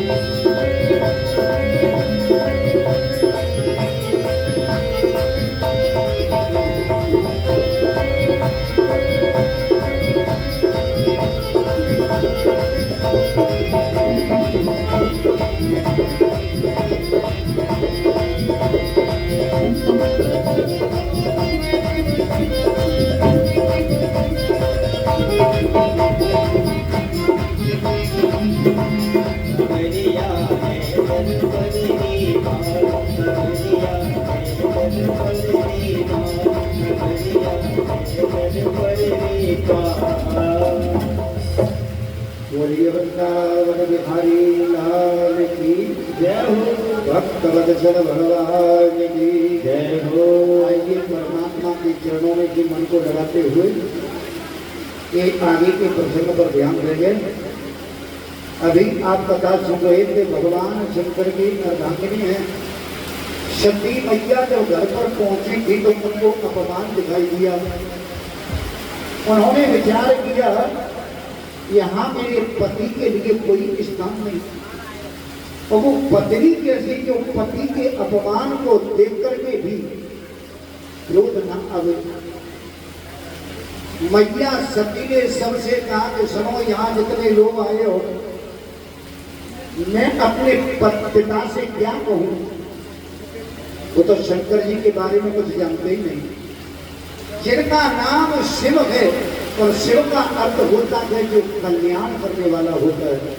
मोया
बोलिए वृंदावन बिहारी लाल की
जय हो
भक्त वत्सल भगवान की
जय हो।
आइए परमात्मा के चरणों में जी मन को लगाते हुए एक आगे के प्रसंग पर ध्यान देंगे। अभी आप कथा सुन रहे थे, भगवान शंकर की अर्धांगिनी है सती मैया जब घर पर पहुंची थी तो उनको अपमान दिखाई दिया। उन्होंने विचार किया यहाँ मेरे पति के लिए कोई स्थान नहीं, और वो पत्नी कैसी जो पति के अपमान को देख करके भी क्रोध न आवे। मैया सती ने सबसे कहा कि सुनो, यहाँ जितने लोग आए हो, मैं अपने पिता से क्या कहूँ? वो तो शंकर जी के बारे में कुछ जानते ही नहीं, जिनका नाम शिव है, और शिव का अर्थ होता है जो कल्याण करने वाला होता है,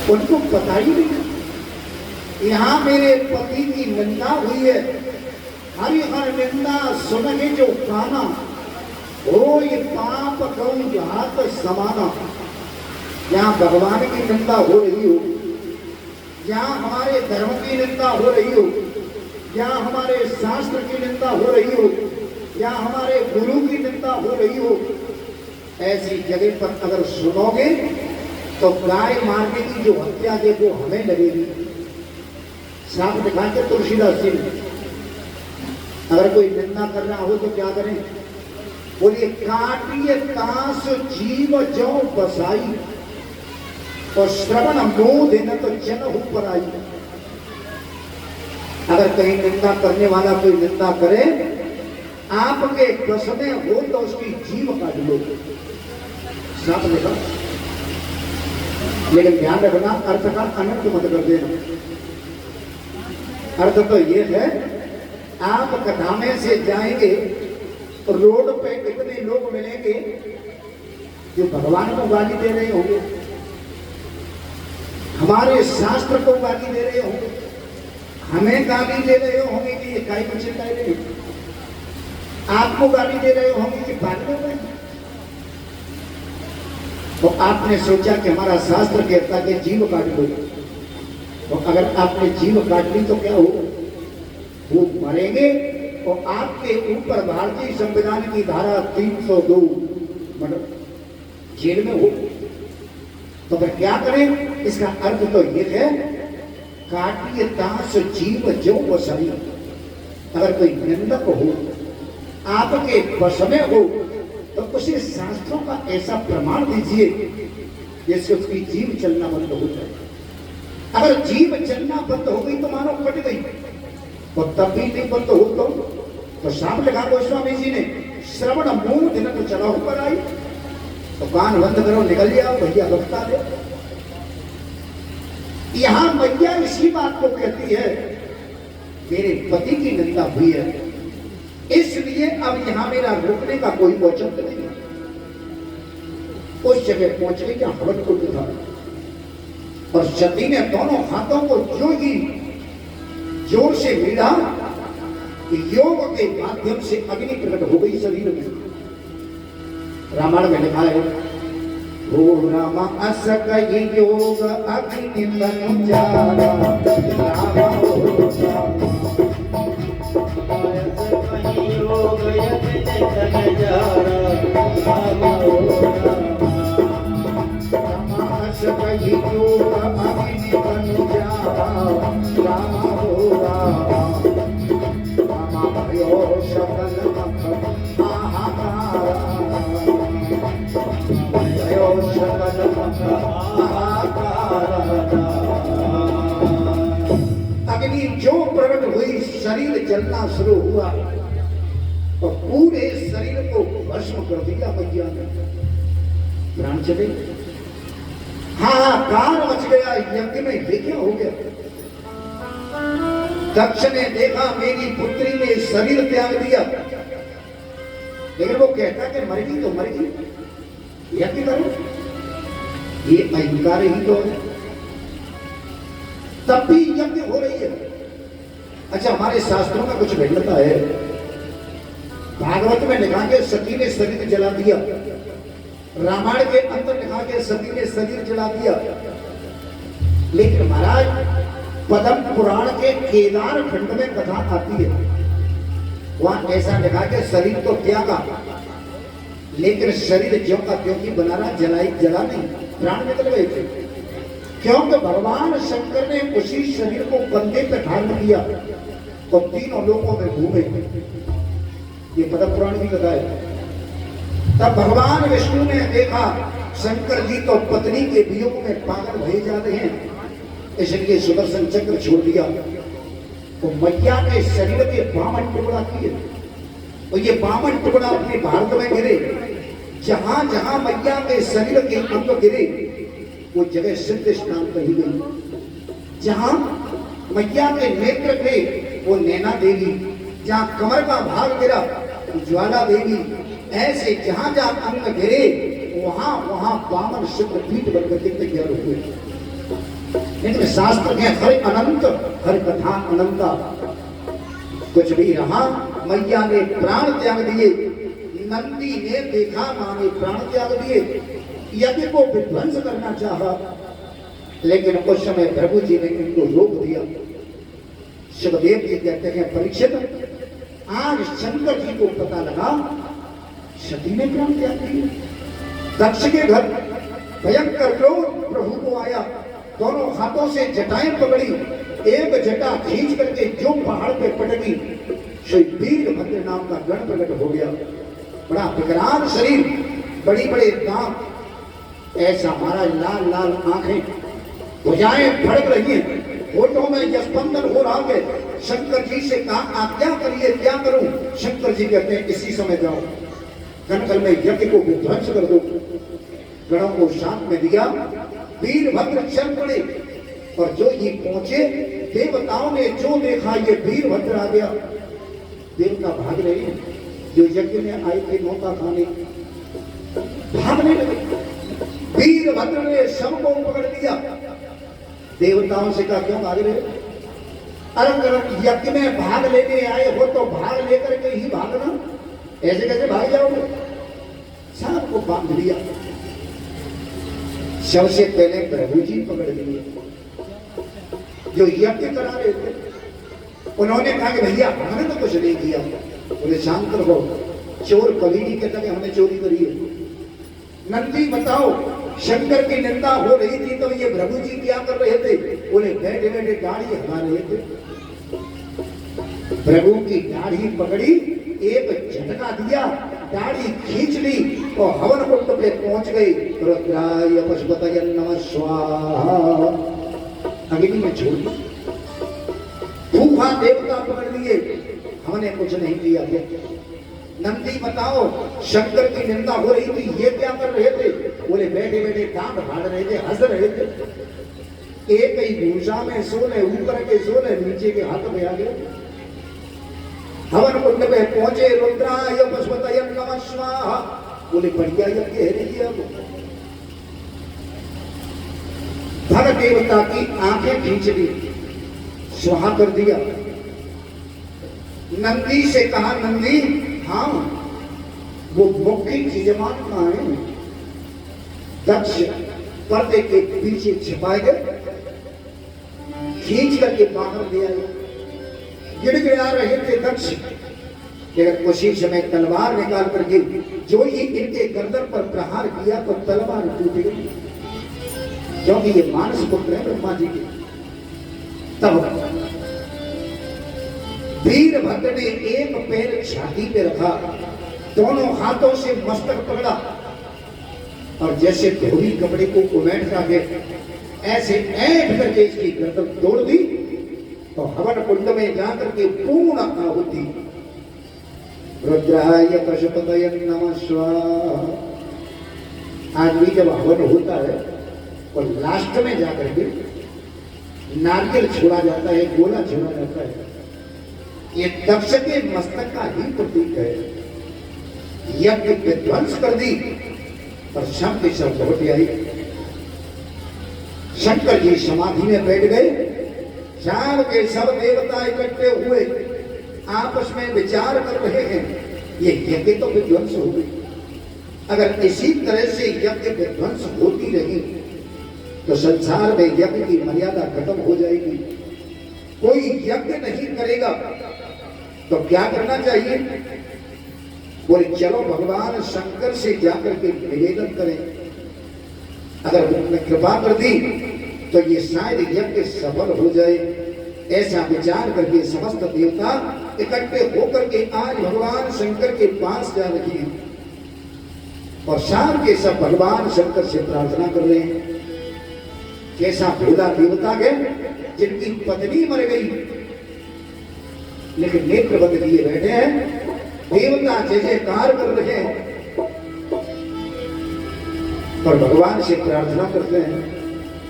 उनको पता ही नहीं। यहाँ मेरे पति की निंदा हुई है, हरि हर निंदा सुनने जो काना, हो ये पाप कहूँ हाथ समाना। यहाँ भगवान की निंदा हो रही हो, यहाँ हमारे धर्म की निंदा हो रही हो, यहाँ हमारे शास्त्र की निंदा हो रही हो, या हमारे गुरु की निंदा हो रही हो, ऐसी जगह पर अगर सुनोगे तो गाय मारने की जो हत्या है वो हमें लगेगी। साफ दिखाते तुलसीदास जी ने, अगर कोई निंदा करना हो तो क्या करें? बोलिए, काटिए कांस जीव जो बसाई, और श्रवण मोह देना तो जन हो पर आई। अगर कहीं निंदा करने वाला कोई निंदा करे, आपके बस में हो तो उसकी जीव काट लो। साफ देखा, लेकिन ध्यान रखना, अर्थ का अनंत मत कर देना। अर्थ तो ये है, आप कथा में से जाएंगे तो रोड पे कितने लोग मिलेंगे जो भगवान को गाली दे रहे होंगे, हमारे शास्त्र को गाली दे रहे होंगे, हमें गाली दे रहे होंगे कि ये काय बच्चे काय रहे, आपको गाली दे रहे होंगे कि पागल हो गए। तो आपने सोचा कि हमारा शास्त्र कहता है कि जीव काट लो, तो अगर आपने जीव काट ली तो क्या होगा, वो मरेंगे और आपके ऊपर भारतीय संविधान की धारा 302 मतलब जेल में हो। तो फिर क्या करें, इसका अर्थ तो ये है, काटिए ताश जीव जो वसई। अगर कोई निंदक हो, आपके वश में हो, तो उसे शास्त्रों का ऐसा प्रमाण दीजिए जैसे उसकी जीव चलना बंद हो जाए। अगर जीव चलना बंद हो गई तो मानो कट गई, और तब भी नहीं बंद हो तो शाम लिखा गोस्वामी जी ने, श्रवण मुंह दिन को चला ऊपर आई, तो कान बंद करो, निकल जाओ भैया बता दे। यहां मैया इसी बात को कहती है, मेरे पति की निंदा हुई है, इसलिए अब यहां मेरा रुकने का कोई औचित्य नहीं है। उस जगह पहुंच गई जहां हवन कुंड था, और सती ने दोनों हाथों को जो ही जोर से भिड़ा, योग के माध्यम से अग्नि प्रकट हो गई शरीर में। रामायण में लिखा है, ओ रामा असक योग अग्नि बनुजारा, रामा ओ रामा योग अग्नि बनुजारा, रामा ओ रामा असक योग अग्नि बनुजारा, रामा ओ रामा भयो सकल मख हाहाकार, भयो सकल मख हाहाकार। अग्नि जो प्रकट हुई, शरीर जलना शुरू हुआ और पूरे शरीर को भस्म कर दिया मैया ने, प्राण चले। हाहाकार मच गया, यज्ञ में ये क्या हो गया। दक्ष ने देखा मेरी पुत्री ने शरीर त्याग दिया, लेकिन वो कहता कि मरेगी तो मरेगी, यज्ञ करो, ये अहंकार ही तो है। तब भी यज्ञ हो रही है। अच्छा, हमारे शास्त्रों में कुछ भिन्नता है। भागवत में लिखा के सती ने शरीर जला दिया, रामायण के अंदर लिखा के सती ने शरीर जला दिया, लेकिन महाराज पद्म पुराण के केदार खंड में कथा आती है, वहां ऐसा लिखा के शरीर तो त्यागा, लेकिन शरीर ज्यों का त्यों ही बना रहा, जला नहीं, प्राण निकल गए थे। क्योंकि भगवान शंकर ने उसी शरीर को कंधे पे धारण किया तो तीनों लोगों में घूमे। ये पद्म पुराण की कथा है। तब भगवान विष्णु ने देखा शंकर जी तो पत्नी के वियोग में पागल भय जा रहे हैं, इसलिए सुदर्शन चक्र छोड़ दिया, तो मैया के शरीर के 52 टुकड़ा किए, और ये 52 टुकड़ा अपने भारत में गिरे। जहां जहां मैया के शरीर के अंग गिरे वो जगह सिद्ध स्नान कही गई। जहां मैया के नेत्र थे वो नैना देवी, जहां कमर का भाग गिरा वो ज्वाला देवी। ऐसे जहां जहां अंग गिरे वहां वहां 52 सिद्ध पीठ बनकर के तैयार हुए। लेकिन शास्त्र के हर अनंत, हर कथा अनंता। कुछ भी रहा, मैया ने प्राण त्याग दिए, नंदी ने देखा मां ने प्राण त्याग दिए, यज्ञ को विध्वंस करना चाहा, लेकिन उस समय प्रभु जी ने इनको रोक दिया। शिवदेव जी कहते हैं, परीक्षित आज शंकर जी को पता लगा सती ने प्राण त्याग दिए। दक्ष के घर भयंकर क्रोध प्रभु को आया, दोनों हाथों से जटाएं पकड़ी, एक जटा खींच करके जो पहाड़ पे पटकी, श्री वीरभद्र नाम का गण प्रकट हो गया। बड़ा विकराल शरीर, बड़ी बड़े दांत, ऐसा हमारा लाल लाल आंखें, भुजाएं भड़क रही हैं, होठों में स्पंदन हो रहा है। शंकर जी से कहा आप क्या करिए, क्या करूं? शंकर जी कहते हैं इसी समय जाओ, कनकल में यज्ञ को विध्वंस कर दो। गणों को शांत में दिया, वीरभद्र चल पड़े, और जो ये पहुंचे, देवताओं ने जो देखा, ये वीरभद्र आ गया। देवता भाग रहे हैं, जो यज्ञ में आए थे नौका खाने, भागने लगे। वीरभद्र ने सबको पकड़ लिया। देवताओं से कहा, क्यों भाग रहे? अरे अगर यज्ञ में भाग लेने आए हो तो भाग लेकर के ही भागना, ऐसे कैसे भाग जाओगे? सबको बांध लिया। सबसे पहले प्रभु जी पकड़ लिए, जो यज्ञ करा रहे थे। उन्होंने कहा कि भैया हमने तो कुछ नहीं किया। बोले शांत रहो, चोर कभी नहीं कहता कि हमने चोरी करी है। नंदी बताओ, शंकर की निंदा हो रही थी तो ये प्रभु जी क्या कर रहे थे? बोले बैठे बैठे दाढ़ी हिला रहे थे। प्रभु की दाढ़ी पकड़ी, एक झटका दिया, दाढ़ी खींच ली और हवन कुंड पे पहुंच गई। रुद्राय पशुपतये नमः स्वाहा, अग्नि में छोड़ दी। भूखा देवता पकड़ लिए, हमने कुछ नहीं किया। नंदी बताओ, शंकर की निंदा हो रही थी, ये क्या कर रहे थे? बोले बैठे बैठे दांत फाड़ रहे थे, हंस रहे थे। एक ही भूषा में सोने, ऊपर के सोने, नीचे के हाथ में आ गए। हवन कुंड में पहुंचे, रुद्राय पशुपतये नमः स्वाहा। बोले बढ़िया यज्ञ है नहीं अब। भग देवता की आंखें खींच ली, स्वाहा कर दिया। नंदी से कहा, नंदी हाँ, वो मुख्य यजमान कहाँ है? दक्ष पर्दे के पीछे छिपाए गए, खींच करके बाहर ले आए। गिड़गिड़ा रहे थे दक्ष, उसी समय तलवार निकाल करके जो ही इनके गर्दन पर प्रहार किया तो तलवार टूट गई, क्योंकि ये मानस पुत्र है ब्रह्मा जी के। तब वीरभद्र ने एक पैर छाती पे रखा, दोनों हाथों से मस्तक पकड़ा और जैसे धोबी कपड़े को उमेटता है ऐसे ऐंठ करके इसकी गर्दन तोड़ दी तो हवन कुंड में जाकर के पूर्ण आहुति। रुद्राय पशुपतये नमः स्वाहा। आदमी जब हवन होता है और लास्ट में जाकर के नारियल छोड़ा जाता है, गोला छोड़ा जाता है, ये दक्ष के मस्तक का ही प्रतीक है। यज्ञ विध्वंस कर दी और शब्द शब्द लौट आई। शंकर जी समाधि में बैठ गए। शाम के सब देवता इकट्ठे हुए, आपस में विचार कर रहे हैं, ये यज्ञ तो विध्वंस हो गई। अगर इसी तरह से यज्ञ विध्वंस होती रही तो संसार में यज्ञ की मर्यादा खत्म हो जाएगी, कोई यज्ञ नहीं करेगा। तो क्या करना चाहिए? बोले चलो भगवान शंकर से जाकर के निवेदन करें, अगर उन्होंने कृपा कर दी तो ये शायद यज्ञ सफल हो जाए। ऐसा विचार करके समस्त देवता इकट्ठे होकर के आज भगवान शंकर के पास जा रहे हैं और शाम के सब भगवान शंकर से प्रार्थना कर रहे हैं। कैसा भोला देवता है जिनकी पत्नी मर गई लेकिन नेत्र बंद किए बैठे हैं, देवता जय जयकार कर रहे हैं और भगवान से प्रार्थना करते हैं।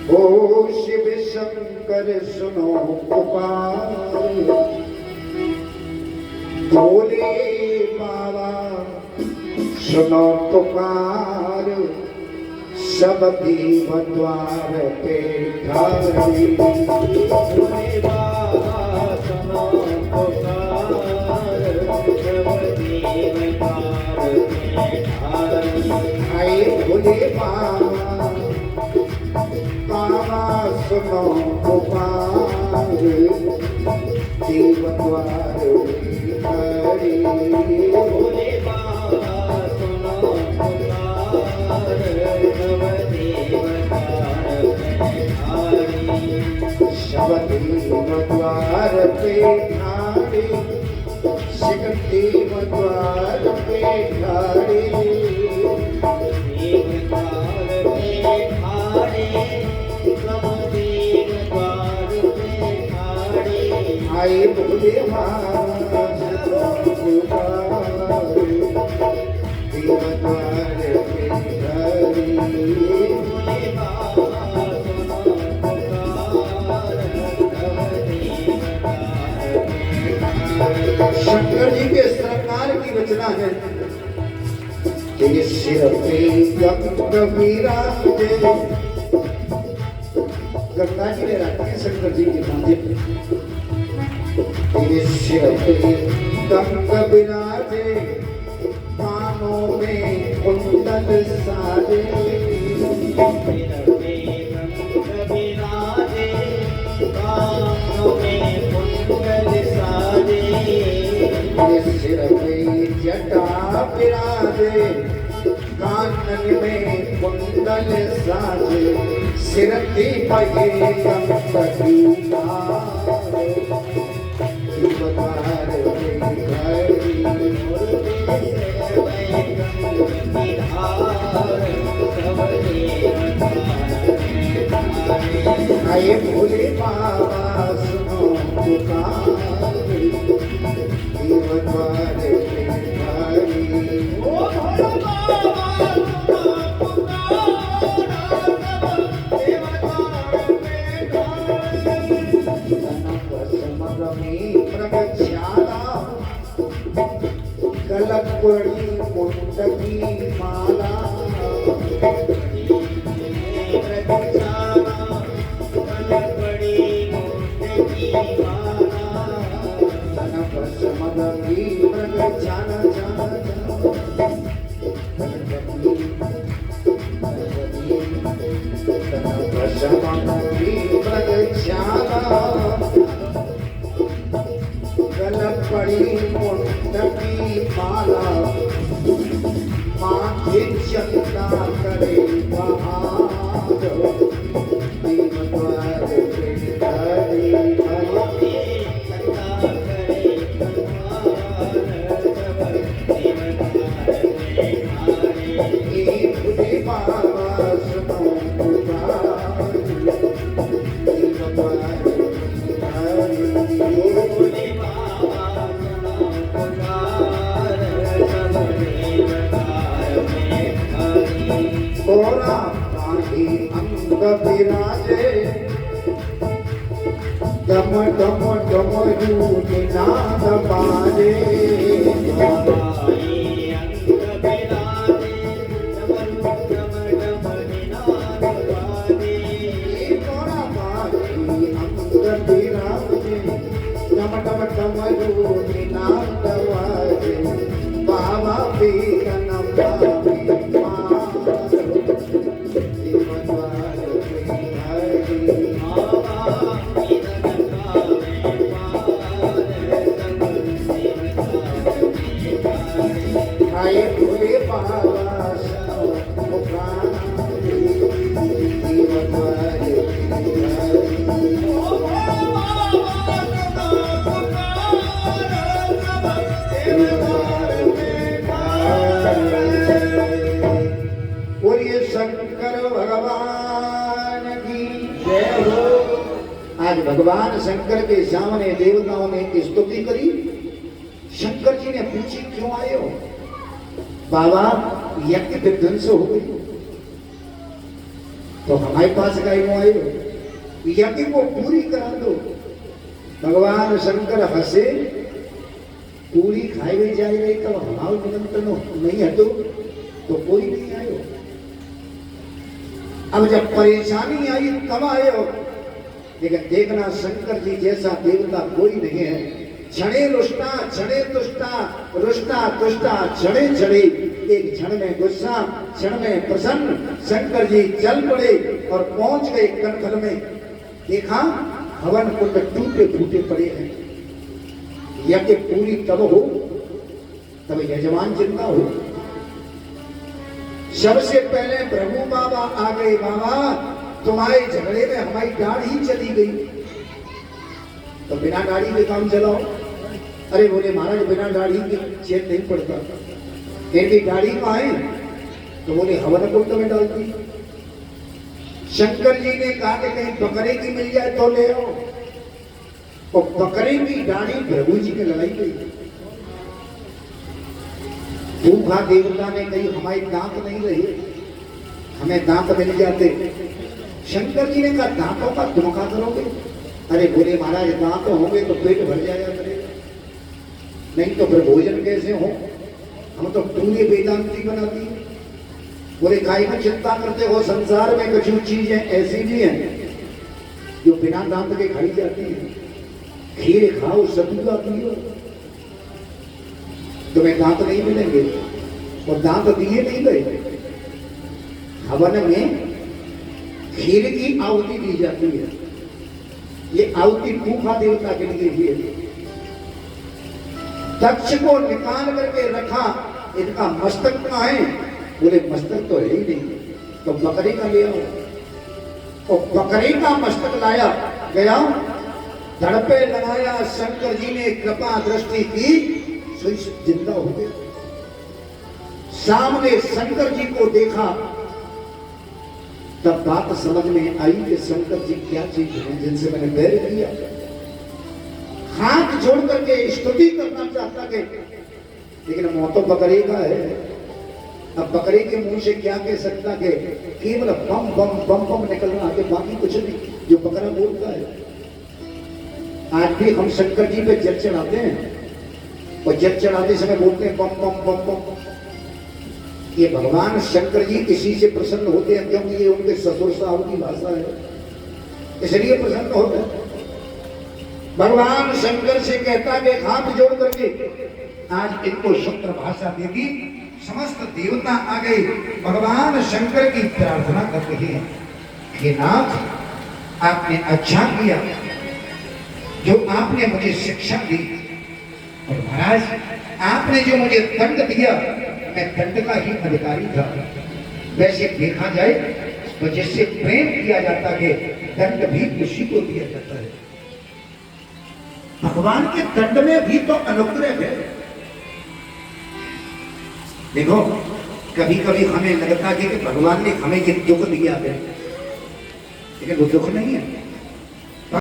ओ शिव शंकर सुनो पुकार, भोले बाबा सुनो पुकार, सब देव द्वार पे ठाड़ी।
भोले बाबा सुनो पुकार, सब देव द्वार पे ठाड़ी।
आए भोले बाबा, बाबा सुनो पुकार, देव द्वार पे ठाड़ी।
भोले बाबा सुनो पुकार, सब देव द्वार पे ठाड़ी।
सब देव द्वार पे ठाड़ी, शिव देव द्वार पे ठाड़ी।
देव द्वार पे ठाड़े, सब देव द्वार पे ठाड़े।
आए भोले बाबा पुकार, देव द्वार पे ठाड़ी।
भोले बाबा सुनो पुकार,
शंकर जी के श्रृंगार की रचना है तेरे सिर पे गंग विराजे। गंगा जी ने रखा है शंकर जी के माथे पे। तेरे सिर पे गंग विराजे, कानों में कुंडल साजे। सिर पे जटा विराजे, कानन में कुंडल साजे। सिर की पगे कंपटी आए भोले बाबा सुनो पुकार, देवद्वार कलपुरी मुंडकी माला। गलपड़ी मुंडकी माला, माथे चंदा करे बहार। देवद्वार भोले बाबा सुनो पुकार, देवद्वार कोरा पाही अंग विराजे, डम डम डमरू निनाद बाजे। कोरा पाही अंग विराजे, डम डम डमरू निनाद बाजे। बाबा बेगनम बाबी आए भोले बाबा सुनो पुकार, देवद्वार बोलिए शंकर भगवान की जय हो। आज भगवान शंकर के सामने देवताओं ने स्तुति करी। शंकर जी ने पूछी क्यों आए हो? बाबा यज्ञ विध्वंस हो गई तो हमारे पास गए हो आए हो, यज्ञ को पूरी करा दो। भगवान शंकर हंसे, पूरी खाई हुई जा रही तब हमारे निमंत्रण नहीं हटो तो कोई नहीं आयो। अब जब परेशानी आई तब आए हो, लेकिन देखना शंकर जी जैसा देवता कोई नहीं है। क्षणे रुष्टा क्षणे तुष्टा, रुष्टा तुष्टा क्षणे क्षणे। एक क्षण में गुस्सा, क्षण में प्रसन्न। शंकर जी चल पड़े और पहुंच गए कनखल में। देखा हवन कुंड टूटे फूटे पड़े हैं। यज्ञ पूरी तब हो तब यजमान जिंदा हो। सबसे पहले प्रभु बाबा आ गए। बाबा तुम्हारे झगड़े में हमारी दाढ़ी चली गई तो बिना दाढ़ी के काम चलाओ। अरे बोले महाराज बिना दाढ़ी के चैन नहीं पड़ता। इनकी दाढ़ी कहाँ है? तो बोले हवन कुंड में डालती। शंकर जी ने कहा कि कहीं बकरे की मिल जाए तो ले आओ। और बकरे की दाढ़ी प्रभु जी ने लगाई गई। भूखा देवता ने कही हमारे दांत नहीं रहे, हमें दांत मिल जाते। शंकर जी ने कहा दांतों का तुम क्या करोगे? अरे बोले महाराज दांत होंगे तो पेट भर जाएगा करेगा। नहीं तो फिर भोजन कैसे हो? हम तो पूरी वेदांती बनाती है। बोले काहे में चिंता करते हो, संसार में कुछ चीजें ऐसी भी हैं जो बिना दांत के खाई जाती है। खीर खाओ, सतुआ पियो, तुम्हें दांत नहीं मिलेंगे। और दांत दिए नहीं गए। हवन में खीर की आहुति दी जाती है। ये आहुति भूखा देवता के लिए भी है। दक्ष को निकाल करके रखा, इनका मस्तक कहाँ है? बोले मस्तक तो है ही नहीं, तो बकरी का ले आओ। और बकरी का मस्तक लाया गया, धड़ पे लगाया, शंकर जी ने कृपा दृष्टि की, जिंदा हो गया। सामने शंकर जी को देखा, तब बात समझ में आई कि शंकर जी क्या चीज है जिनसे मैंने बैर किया। हाथ जोड़ करके स्तुति करना चाहता कि, लेकिन मुंह तो बकरी का है। अब बकरी के मुंह से क्या कह सकता कि केवल बम बम बम बम निकल रहा है, बाकी कुछ नहीं जो बकरा बोलता है। आज भी हम शंकर जी पे जल चढ़ाते हैं और जल चढ़ाते समय बोलते हैं बम बम बम बम। ये भगवान शंकर जी इसी से प्रसन्न होते हैं, क्योंकि ये उनके ससुर साहब की भाषा है, इसलिए प्रसन्न होते हैं। भगवान शंकर से कहता है कि हाथ जोड़ करके आज इनको शुक्र भाषा देगी। समस्त देवता आ गए, भगवान शंकर की प्रार्थना कर रहे हैं कि नाथ, आपने अच्छा किया जो आपने मुझे शिक्षा दी, और महाराज आपने जो मुझे दंड दिया, मैं दंड का ही अधिकारी था। वैसे देखा जाए तो जिससे प्रेम किया जाता है, दंड भी उसी को दिया जाता है। भगवान के दंड में भी तो अनुग्रह है। देखो, कभी कभी हमें लगता है कि भगवान ने हमें ये दुख दिया है, लेकिन वो दुख नहीं है।